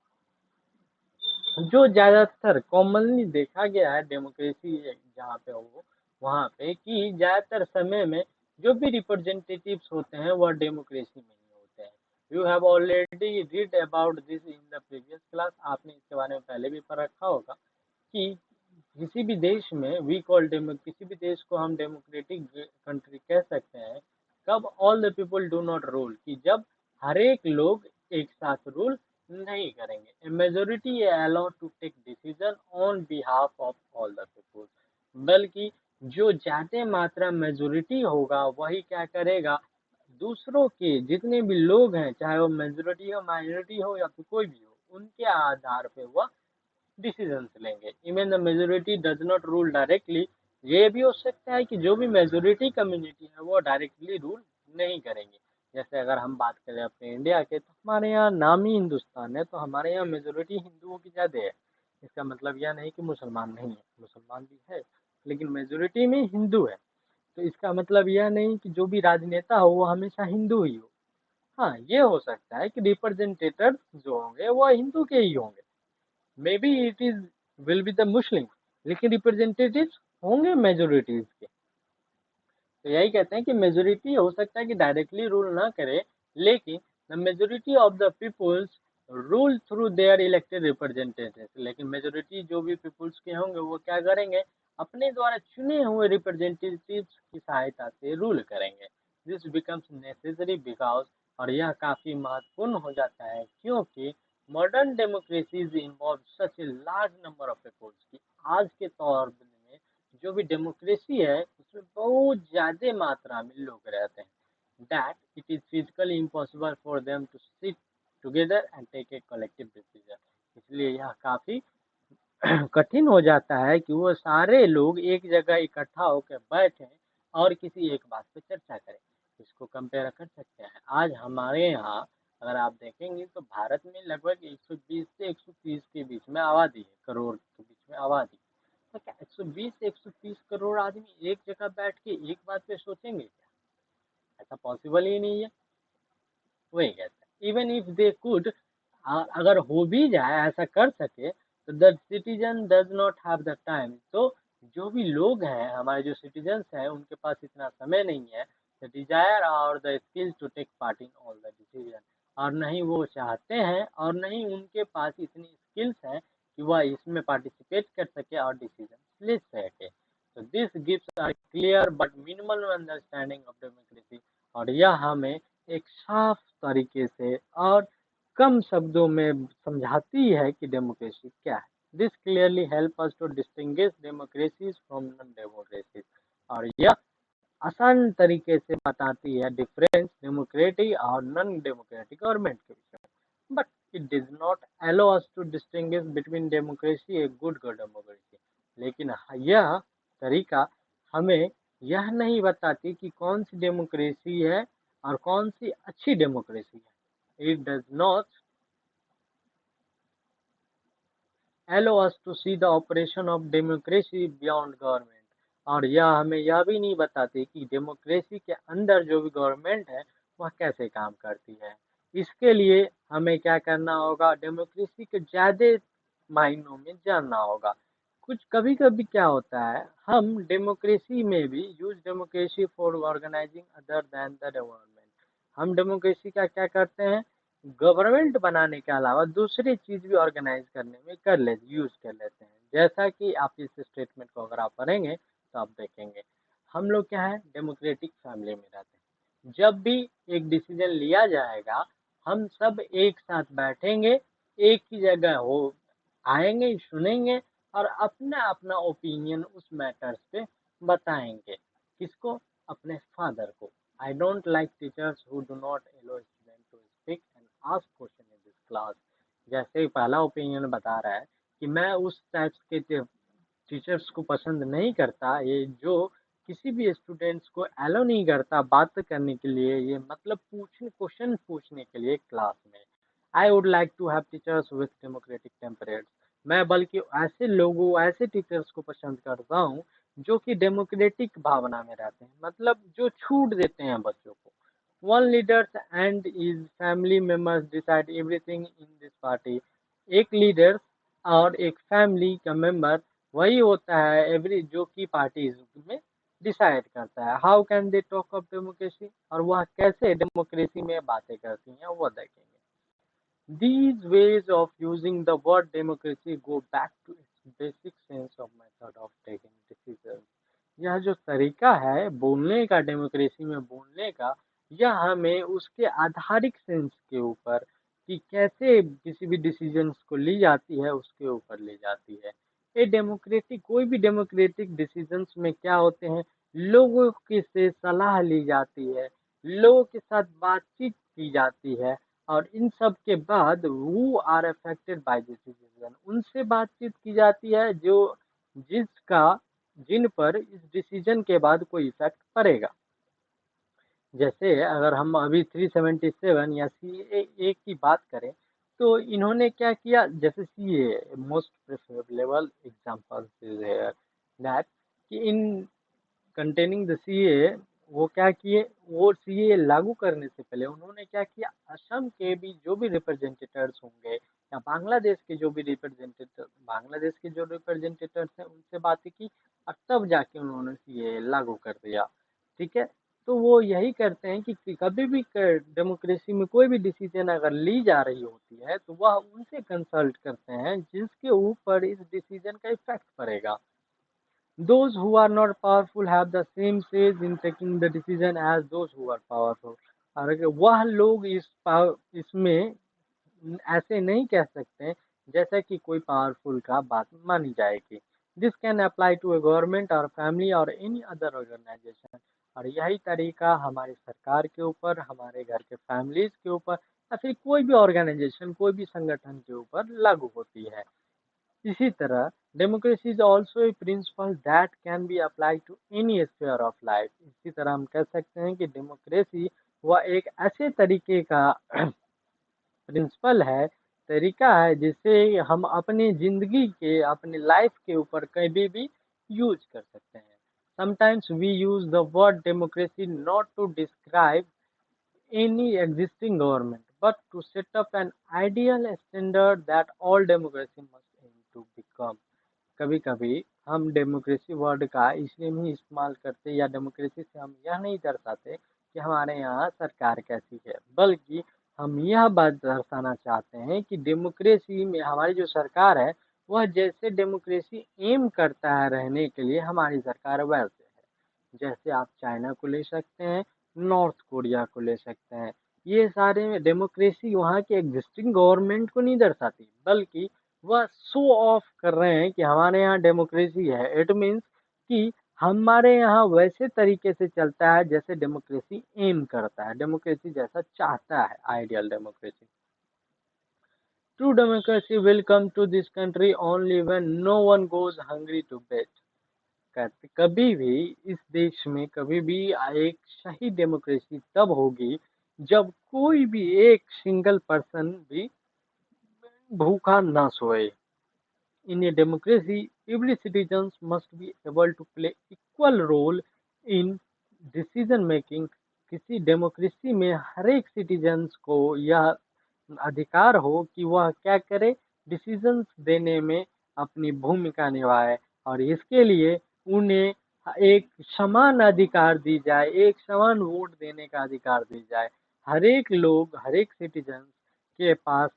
जो ज्यादातर कॉमनली देखा गया है डेमोक्रेसी जहाँ पे हो वहाँ पे कि ज्यादातर समय में जो भी रिप्रेजेंटेटिव्स होते हैं वह डेमोक्रेसी में ही होते हैं। You have already read about this in the previous class. आपने इसके बारे में पहले भी पढ़ रखा होगा कि किसी भी देश में वी कॉल डेमो किसी भी देश को हम डेमोक्रेटिक कंट्री कह सकते हैं कब all the people do not rule, कि जब हर एक लोग एक साथ रूल नहीं करेंगे। A majority allow to take decision on behalf of all the people, बल्कि जो ज्यादा मात्रा मेजोरिटी होगा वही क्या करेगा, दूसरों के जितने भी लोग हैं चाहे वो मेजोरिटी हो माइनॉरिटी हो या फिर कोई भी हो उनके आधार पे वह डिसीजंस लेंगे। Even the majority does not rule directly, ये भी हो सकता है कि जो भी मेजोरिटी कम्युनिटी है वो डायरेक्टली रूल नहीं करेंगे। जैसे अगर हम बात करें अपने इंडिया के तो हमारे यहाँ नाम ही हिंदुस्तान है, तो हमारे यहाँ मेजोरिटी हिंदुओं की ज़्यादा है। इसका मतलब यह नहीं कि मुसलमान नहीं है, मुसलमान भी है लेकिन मेजोरिटी में हिंदू है। तो इसका मतलब यह नहीं कि जो भी राजनेता हो वो हमेशा हिंदू ही हो। हाँ, ये हो सकता है कि रिप्रेजेंटेटर जो होंगे वो हिंदू के ही होंगे, may be it is will be the Muslim, लेकिन रिप्रेजेंटेटिव्स होंगे मेजोरिटीज के। तो यही कहते हैं कि मेजोरिटी हो सकता है कि डायरेक्टली रूल ना करे, लेकिन the majority of the peoples rule through their elected representatives, लेकिन मेजोरिटी जो भी पीपुल्स के होंगे वो क्या करेंगे, अपने द्वारा चुने हुए रिप्रेजेंटेटिव्स की सहायता से रूल करेंगे। दिस बिकम्स नेसेसरी बिकॉज, और यह काफी महत्वपूर्ण हो जाता है क्योंकि modern democracies involve such a large number of peoples, की आज के तौर में जो भी डेमोक्रेसी है उसमें बहुत ज्यादा मात्रा में लोग रहते हैं, that it is physically impossible for them to sit together and take a collective decision. इसलिए यह काफी कठिन हो जाता है कि वो सारे लोग एक जगह इकट्ठा होकर बैठे और किसी एक बात पे चर्चा करें। इसको कंपेयर कर सकते हैं आज हमारे यहाँ, अगर आप देखेंगे तो भारत में लगभग 120 से 130 के बीच में आबादी है, करोड़ के बीच में आबादी। तो क्या 120 से 130 करोड़ आदमी एक जगह बैठ के एक बात पे सोचेंगे क्या? ऐसा पॉसिबल ही नहीं है। वही कहते हैं इवन इफ दे कुड, अगर हो भी जाए ऐसा कर सके तो the citizen does not have the time, तो जो भी लोग हैं हमारे जो सिटीजन्स हैं उनके पास इतना समय नहीं है, द डिजायर और the skill to take part in all the decision, और नहीं वो चाहते हैं और नहीं उनके पास इतनी स्किल्स हैं कि वह इसमें पार्टिसिपेट कर सके और डिसीजन ले सके। तो this gives a clear but minimal understanding of democracy, और यह हमें एक साफ तरीके से और कम शब्दों में समझाती है कि डेमोक्रेसी क्या है। This clearly help us to distinguish democracies from non democracies, और यह आसान तरीके से बताती है डिफरेंस डेमोक्रेटिक और नॉन डेमोक्रेटिक गवर्नमेंट के बीच में। But it does not allow us to distinguish between democracy a good democracy, लेकिन यह तरीका हमें यह नहीं बताती कि कौन सी डेमोक्रेसी है और कौन सी अच्छी डेमोक्रेसी है। It does not allow us to see the operation of democracy beyond government, और यह हमें यह भी नहीं बताती कि डेमोक्रेसी के अंदर जो भी गवर्नमेंट है वह कैसे काम करती है। इसके लिए हमें क्या करना होगा, डेमोक्रेसी के ज़्यादा मायनों में जानना होगा। कुछ कभी कभी क्या होता है, हम डेमोक्रेसी में भी use democracy for organising other than the government, हम डेमोक्रेसी का क्या करते हैं, गवर्नमेंट बनाने के अलावा दूसरी चीज भी ऑर्गेनाइज करने में यूज कर लेते हैं। जैसा कि आप इस स्टेटमेंट को अगर आप पढ़ेंगे तो आप देखेंगे हम लोग क्या है, डेमोक्रेटिक फैमिली में रहते हैं। जब भी एक डिसीजन लिया जाएगा हम सब एक साथ बैठेंगे, एक ही जगह हो आएंगे, सुनेंगे और अपना अपना ओपिनियन उस मैटर्स पे बताएंगे। किसको? अपने फादर को। I don't like teachers who do not allow student to speak and ask question in this class. जैसे ही पहला ओपिनियन बता रहा है कि मैं उस टाइप के टीचर्स को पसंद नहीं करता, ये जो किसी भी स्टूडेंट्स को एलो नहीं करता बात करने के लिए, ये मतलब पूछने क्वेश्चन पूछने के लिए क्लास में। I would like to have teachers with democratic temperaments, मैं बल्कि ऐसे लोगों ऐसे टीचर्स को पसंद करता हूँ जो कि डेमोक्रेटिक भावना में रहते हैं, मतलब जो छूट देते हैं बच्चों को। One leaders and is family members decide everything in this party. एक लीडर और एक फैमिली का मेंबर वही होता है एवरी जो कि पार्टी में डिसाइड करता है। How can they talk of democracy, और वह कैसे डेमोक्रेसी में बातें करती हैं वो देखेंगे। These ways of using the word democracy go back to its basic sense of method of taking decisions. यह जो तरीका है बोलने का, डेमोक्रेसी में बोलने का, यह हमें उसके आधारिक सेंस के ऊपर कि कैसे किसी भी डिसीजंस को ली जाती है उसके ऊपर ले जाती है। ये डेमोक्रेटिक, कोई भी डेमोक्रेटिक डिसीजंस में क्या होते हैं, लोगों की से सलाह ली जाती है, लोगों के साथ बातचीत की जाती है, और इन सब के बाद who are affected by this decision, उनसे बातचीत की जाती है जो जिसका जिन पर इस डिसीजन के बाद कोई इफेक्ट पड़ेगा। जैसे अगर हम अभी 377 या सीएए की बात करें तो इन्होंने क्या किया, जैसे CAA most preferable example is here that कि इन कंटेनिंग द सीए, वो क्या किए, वो सीए लागू करने से पहले उन्होंने क्या किया, असम के भी जो भी रिप्रेजेंटेटर्स होंगे या बांग्लादेश के जो रिप्रेजेंटेटर्स हैं उनसे बातें की, और तब जाके उन्होंने सीए लागू कर दिया। ठीक है, तो वो यही करते हैं कि कभी भी डेमोक्रेसी में कोई भी डिसीजन अगर ली जा रही होती है तो वह उनसे कंसल्ट करते हैं जिसके ऊपर इस डिसीजन का इफेक्ट पड़ेगा। Those who are not powerful have the same say in taking the decision as those who are powerful. और अगर वह लोग इसमें ऐसे नहीं कह सकते जैसा कि कोई पावरफुल का बात मानी जाएगी। This can apply to a government और फैमिली और एनी अदर ऑर्गेनाइजेशन। और यही तरीका हमारी सरकार के ऊपर, हमारे घर के फैमिलीज के ऊपर, या फिर कोई भी ऑर्गेनाइजेशन, कोई भी संगठन के ऊपर लागू होती है। इसी तरह democracy is also a principle that can be apply to any sphere of life. इसी तरह हम कह सकते हैं कि डेमोक्रेसी वह एक ऐसे तरीके का प्रिंसिपल है, तरीका है जिसे हम अपनी जिंदगी के, अपने लाइफ के ऊपर कभी भी यूज कर सकते हैं। Sometimes we use the word democracy not to describe any existing government, but to set up an ideal standard that all democracy must aim to become. कभी कभी हम डेमोक्रेसी वर्ड का इसलिए नहीं इस्तेमाल करते या डेमोक्रेसी से हम यह नहीं दर्शाते कि हमारे यहाँ सरकार कैसी है, बल्कि हम यह बात दर्शाना चाहते हैं कि डेमोक्रेसी में हमारी जो सरकार है वह जैसे डेमोक्रेसी एम करता है रहने के लिए हमारी सरकार वैसे है। जैसे आप चाइना को ले सकते हैं, नॉर्थ कोरिया को ले सकते हैं। ये सारे डेमोक्रेसी वहाँ के एग्जिस्टिंग गवर्नमेंट को नहीं दर्शाती, बल्कि वह शो ऑफ कर रहे हैं कि हमारे यहाँ डेमोक्रेसी है। इट मीन्स कि हमारे यहाँ वैसे तरीके से चलता है जैसे डेमोक्रेसी एम करता है, डेमोक्रेसी जैसा चाहता है, ideal democracy. True democracy will come to this country only when no one goes hungry to bed। कहते कभी भी इस देश में कभी भी एक सही डेमोक्रेसी तब होगी जब कोई भी एक सिंगल पर्सन भी भूखा ना सोए। In a democracy, every citizen must be able to play equal role in decision making। किसी डेमोक्रेसी में हर एक सिटीजन्स को यह अधिकार हो कि वह क्या करे, डिसीजंस देने में अपनी भूमिका निभाए, और इसके लिए उन्हें एक समान अधिकार दी जाए, एक समान वोट देने का अधिकार दी जाए। हर एक लोग, हर एक सिटीजन के पास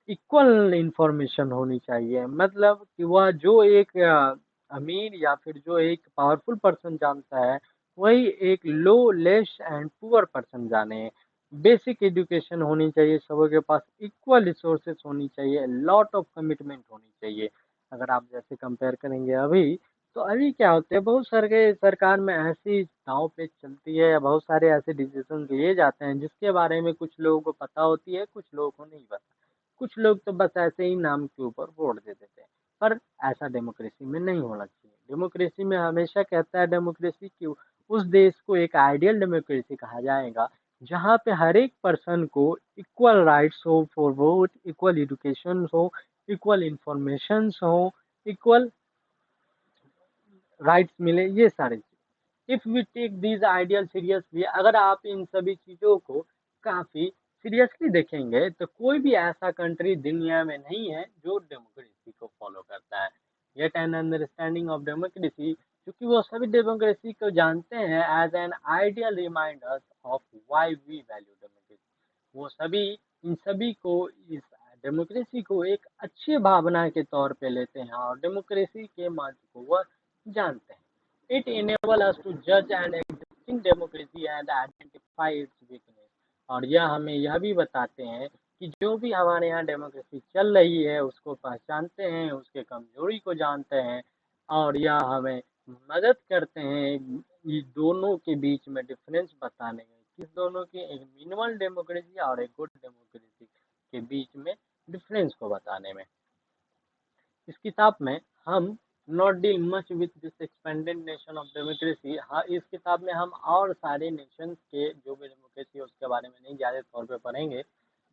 इक्वल इंफॉर्मेशन होनी चाहिए, मतलब कि वह जो एक अमीर या फिर जो एक पावरफुल पर्सन जानता है वही एक लो, लेस एंड पुअर पर्सन जाने। बेसिक एजुकेशन होनी चाहिए, सबों के पास इक्वल रिसोर्सेस होनी चाहिए, लॉट ऑफ कमिटमेंट होनी चाहिए। अगर आप जैसे कंपेयर करेंगे अभी, तो अभी क्या होते हैं, बहुत सारे सरकार में ऐसी दांव पे चलती है या बहुत सारे ऐसे डिसीजन लिए जाते हैं जिसके बारे में कुछ लोगों को पता होती है, कुछ लोगों को नहीं पता। कुछ लोग तो बस ऐसे ही नाम के ऊपर वोट दे देते हैं, पर ऐसा डेमोक्रेसी में नहीं होना चाहिए। डेमोक्रेसी में हमेशा कहता है डेमोक्रेसी कि उस देश को एक आइडियल डेमोक्रेसी कहा जाएगा जहाँ पे हर एक पर्सन को इक्वल राइट्स हो फॉर वोट, इक्वल एजुकेशन हो, इक्वल इंफॉर्मेशन हो, इक्वल राइट्स मिले, ये सारी चीज। If we take these ideal seriously, अगर आप इन सभी चीजों को काफी सीरियसली देखेंगे तो कोई भी ऐसा कंट्री दुनिया में नहीं है जो डेमोक्रेसी को फॉलो करता है। Yet an understanding of democracy, क्योंकि वो सभी डेमोक्रेसी को जानते हैं as an ideal reminder of why we value democracy. वो सभी इन सभी को इस डेमोक्रेसी को एक अच्छी भावना के तौर पे लेते हैं और डेमोक्रेसी के महत्व को वह जानते हैं। इट इनेबल अस टू जज and existing democracy and identify it's weakness. और यह हमें यह भी बताते हैं कि जो भी हमारे यहाँ डेमोक्रेसी चल रही है उसको पहचानते हैं, उसके कमजोरी को जानते हैं, और यह हमें मदद करते हैं ये दोनों के बीच में डिफरेंस बताने में, किस दोनों की, एक मिनिमल डेमोक्रेसी और एक गुड डेमोक्रेसी के बीच में डिफरेंस को बताने में। इस किताब में हम not deal much with this expanded nation of democracy, हाँ इस किताब में हम और सारे नेशन के जो भी डेमोक्रेसी है उसके बारे में नहीं ज़्यादा तौर पे पढ़ेंगे।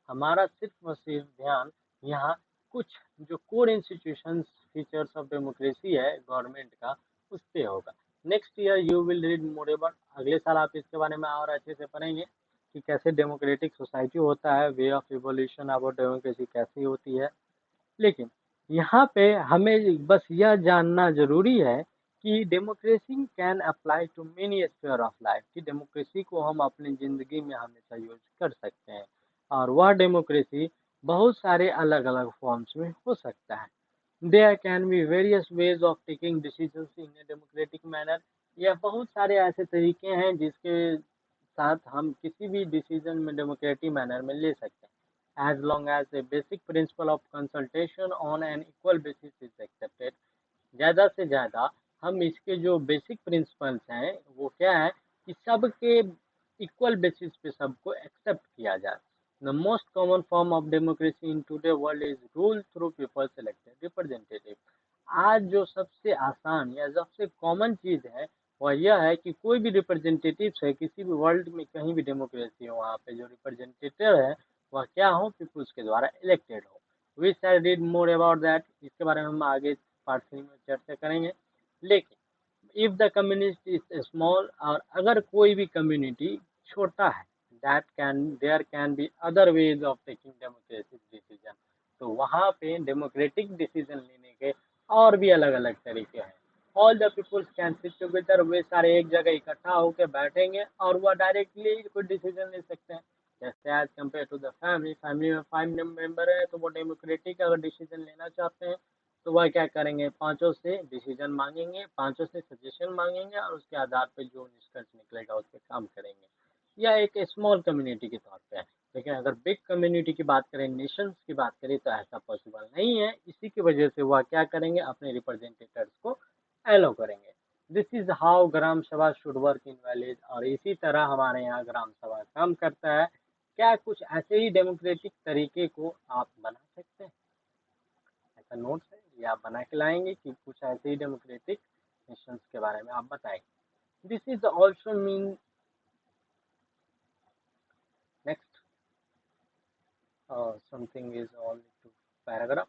हमारा सिर्फ और सिर्फ ध्यान यहाँ कुछ जो core institutions features of democracy है गवर्नमेंट का, उस पे होगा। Next year you will read more about, अगले साल आप इसके बारे में और अच्छे से पढ़ेंगे कि कैसे डेमोक्रेटिक सोसाइटी होता है, way of evolution about democracy कैसी होती है। लेकिन यहाँ पे हमें बस यह जानना जरूरी है कि democracy can apply to many sphere of life, कि डेमोक्रेसी को हम अपनी ज़िंदगी में हमेशा यूज कर सकते हैं, और वह डेमोक्रेसी बहुत सारे अलग अलग फॉर्म्स में हो सकता है। There can be various ways of taking decisions in a democratic manner, यह बहुत सारे ऐसे तरीके हैं जिसके साथ हम किसी भी डिसीजन में डेमोक्रेटिक मैनर में ले सकते हैं, as long as the basic principle of consultation on an equal basis is accepted। ज़्यादा से ज़्यादा हम इसके जो बेसिक प्रिंसिपल्स हैं वो क्या है कि सबके इक्वल बेसिस पे सबको एक्सेप्ट किया जाए। The most common form of democracy in today world is rule through people selected representative. आज जो सबसे आसान या सबसे कॉमन चीज़ है वह यह है कि कोई भी रिप्रेजेंटेटिव है किसी भी वर्ल्ड में कहीं भी डेमोक्रेसी हो, वहाँ पे जो रिप्रेजेंटेटिव है वह क्या हो, पीपुल्स के द्वारा इलेक्टेड हो। We shall read more about that, इसके बारे में हम आगे पार्ट 3 में चर्चा करेंगे। लेकिन if the community is small, और अगर कोई भी कम्युनिटी छोटा है, that can there can be other ways of taking democratic decision, तो वहाँ पे डेमोक्रेटिक डिसीजन लेने के और भी अलग अलग तरीके हैं। All the peoples can sit together, वे सारे एक जगह इकट्ठा होकर बैठेंगे और वह डायरेक्टली कोई डिसीजन ले सकते हैं। जैसे as compare to the family, family में 5 मेंबर है तो वो डेमोक्रेटिक अगर डिसीजन लेना चाहते हैं तो वह क्या करेंगे, पांचों से डिसीजन मांगेंगे, पांचों से सजेशन मांगेंगे और उसके आधार पर जो निष्कर्ष निकलेगा उस पर काम करेंगे। यह एक स्मॉल कम्युनिटी के तौर पे है। लेकिन अगर बिग कम्युनिटी की बात करें, नेशंस की बात करें, तो ऐसा पॉसिबल नहीं है। इसी की वजह से वह क्या करेंगे, अपने रिप्रेजेंटेटिव्स को एलो करेंगे। दिस इज हाउ ग्राम सभा शुड वर्क इन विलेज, और इसी तरह हमारे यहाँ ग्राम सभा काम करता है। क्या कुछ ऐसे ही डेमोक्रेटिक तरीके को आप बना सकते हैं? ऐसा नोट्स है ये आप बना के लाएंगे कि कुछ ऐसे ही डेमोक्रेटिक नेशंस के बारे में आप बताएंगे। This is also mean, next something is all to paragraph.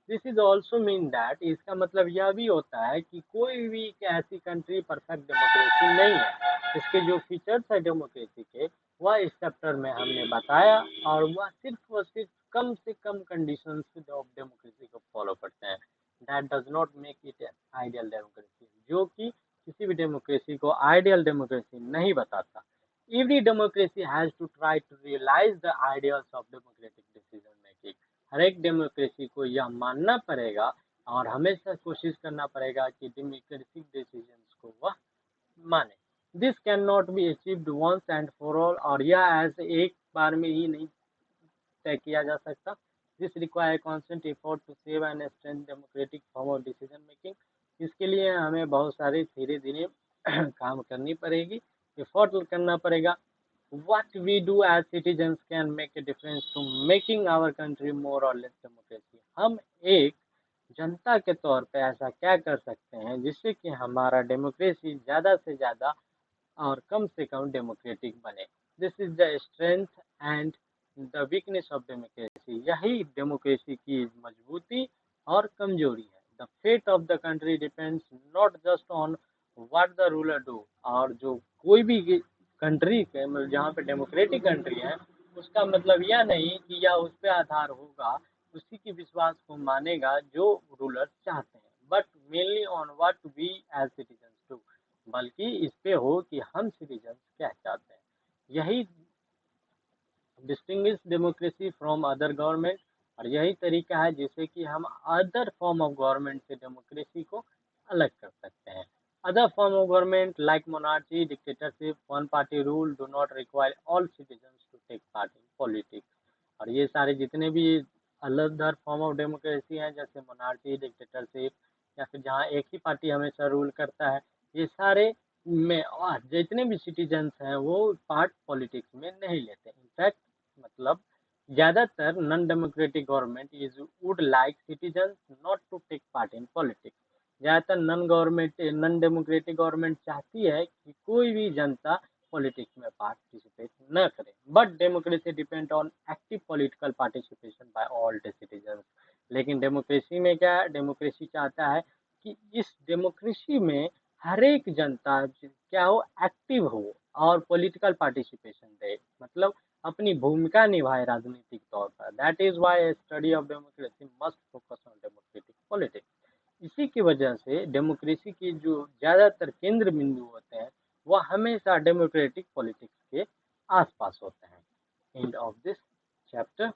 This is also mean that, इसका मतलब यह भी होता है कि कोई भी ऐसी कंट्री परफेक्ट डेमोक्रेसी नहीं है। इसके जो फीचर्स है डेमोक्रेसी के वह इस चैप्टर में हमने बताया, और वह सिर्फ और सिर्फ कम से कम कंडीशंस ऑफ डेमोक्रेसी को फॉलो करते हैं। That does not make it ideal democracy, जो कि किसी भी डेमोक्रेसी को आइडियल डेमोक्रेसी नहीं बताता। Every democracy has to try to realize the ideals of democratic decision making। हर एक डेमोक्रेसी को यह मानना पड़ेगा और हमेशा कोशिश करना पड़ेगा कि डेमोक्रेटिक डिसीजंस को वह माने। This can not be achieved once and for all, और यह ऐसे एक बार में ही नहीं तय किया जा सकता। This require constant effort to save and strength democratic form of decision making. इसके लिए हमें बहुत सारे धीरे धीरे काम करनी पड़ेगी, एफर्ट करना पड़ेगा। What we do as citizens can make a difference to making our country more or less democracy। हम एक जनता के तौर पे ऐसा क्या कर सकते हैं जिससे कि हमारा डेमोक्रेसी ज़्यादा से ज़्यादा और कम से कम डेमोक्रेटिक बने। This is the strength and the weakness of democracy. यही डेमोक्रेसी की मजबूती और कमजोरी है। The fate of the country depends not just on what the ruler do. और जो कोई भी कंट्री के मतलब जहाँ पे डेमोक्रेटिक कंट्री है, उसका मतलब यह नहीं कि यह उस पे आधार होगा, उसी के विश्वास को मानेगा जो रूलर चाहते हैं, but mainly on what we as citizen do. बल्कि इस पे हो कि हम सिटीजन क्या चाहते हैं। यही distinguish democracy from other government, और यही तरीका है जिससे कि हम अदर फॉर्म ऑफ गवर्नमेंट से डेमोक्रेसी को अलग कर सकते हैं। Other form of government like monarchy, dictatorship, one party rule do not require all citizens to take part in politics. और ये सारे जितने भी अदर फॉर्म ऑफ डेमोक्रेसी हैं, जैसे मोनार्ची, डिक्टेटरशिप, या फिर जहाँ एक ही पार्टी हमेशा रूल करता है, ये सारे में और जितने भी सिटीजन्स हैं वो पार्ट पॉलिटिक्स में नहीं लेते। इनफैक्ट मतलब ज़्यादातर non democratic government is would like citizens not to take part in politics. ज़्यादातर नॉन डेमोक्रेटिक गवर्नमेंट चाहती है कि कोई भी जनता पॉलिटिक्स में पार्टिसिपेट न करे। But democracy depend on active political participation by all the citizens. लेकिन डेमोक्रेसी में क्या है, डेमोक्रेसी चाहता है कि इस डेमोक्रेसी में हर एक जनता क्या हो, एक्टिव हो और पॉलिटिकल पार्टिसिपेशन दे, मतलब अपनी भूमिका निभाए राजनीतिक तौर पर। That is why study of democracy must focus on democratic politics. इसी की वजह से डेमोक्रेसी की जो ज़्यादातर केंद्र बिंदु होते हैं वह हमेशा डेमोक्रेटिक पॉलिटिक्स के आसपास होते हैं। End of this chapter.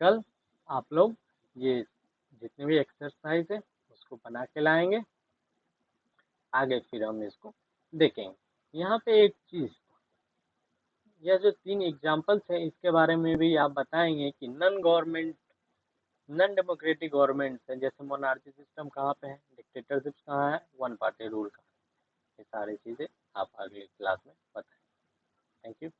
कल आप लोग ये जितने भी एक्सरसाइज है उसको बना के लाएंगे, आगे फिर हम इसको देखेंगे। यहाँ पे एक चीज़, यह जो 3 एग्जाम्पल्स हैं इसके बारे में भी आप बताएंगे कि नॉन डेमोक्रेटिक गवर्नमेंट है, जैसे मोनार्ची सिस्टम कहाँ पे है, डिक्टेटरशिप कहाँ है, वन पार्टी रूल कहाँ है। ये सारी चीज़ें आप अगली क्लास में बताएंगे। Thank you.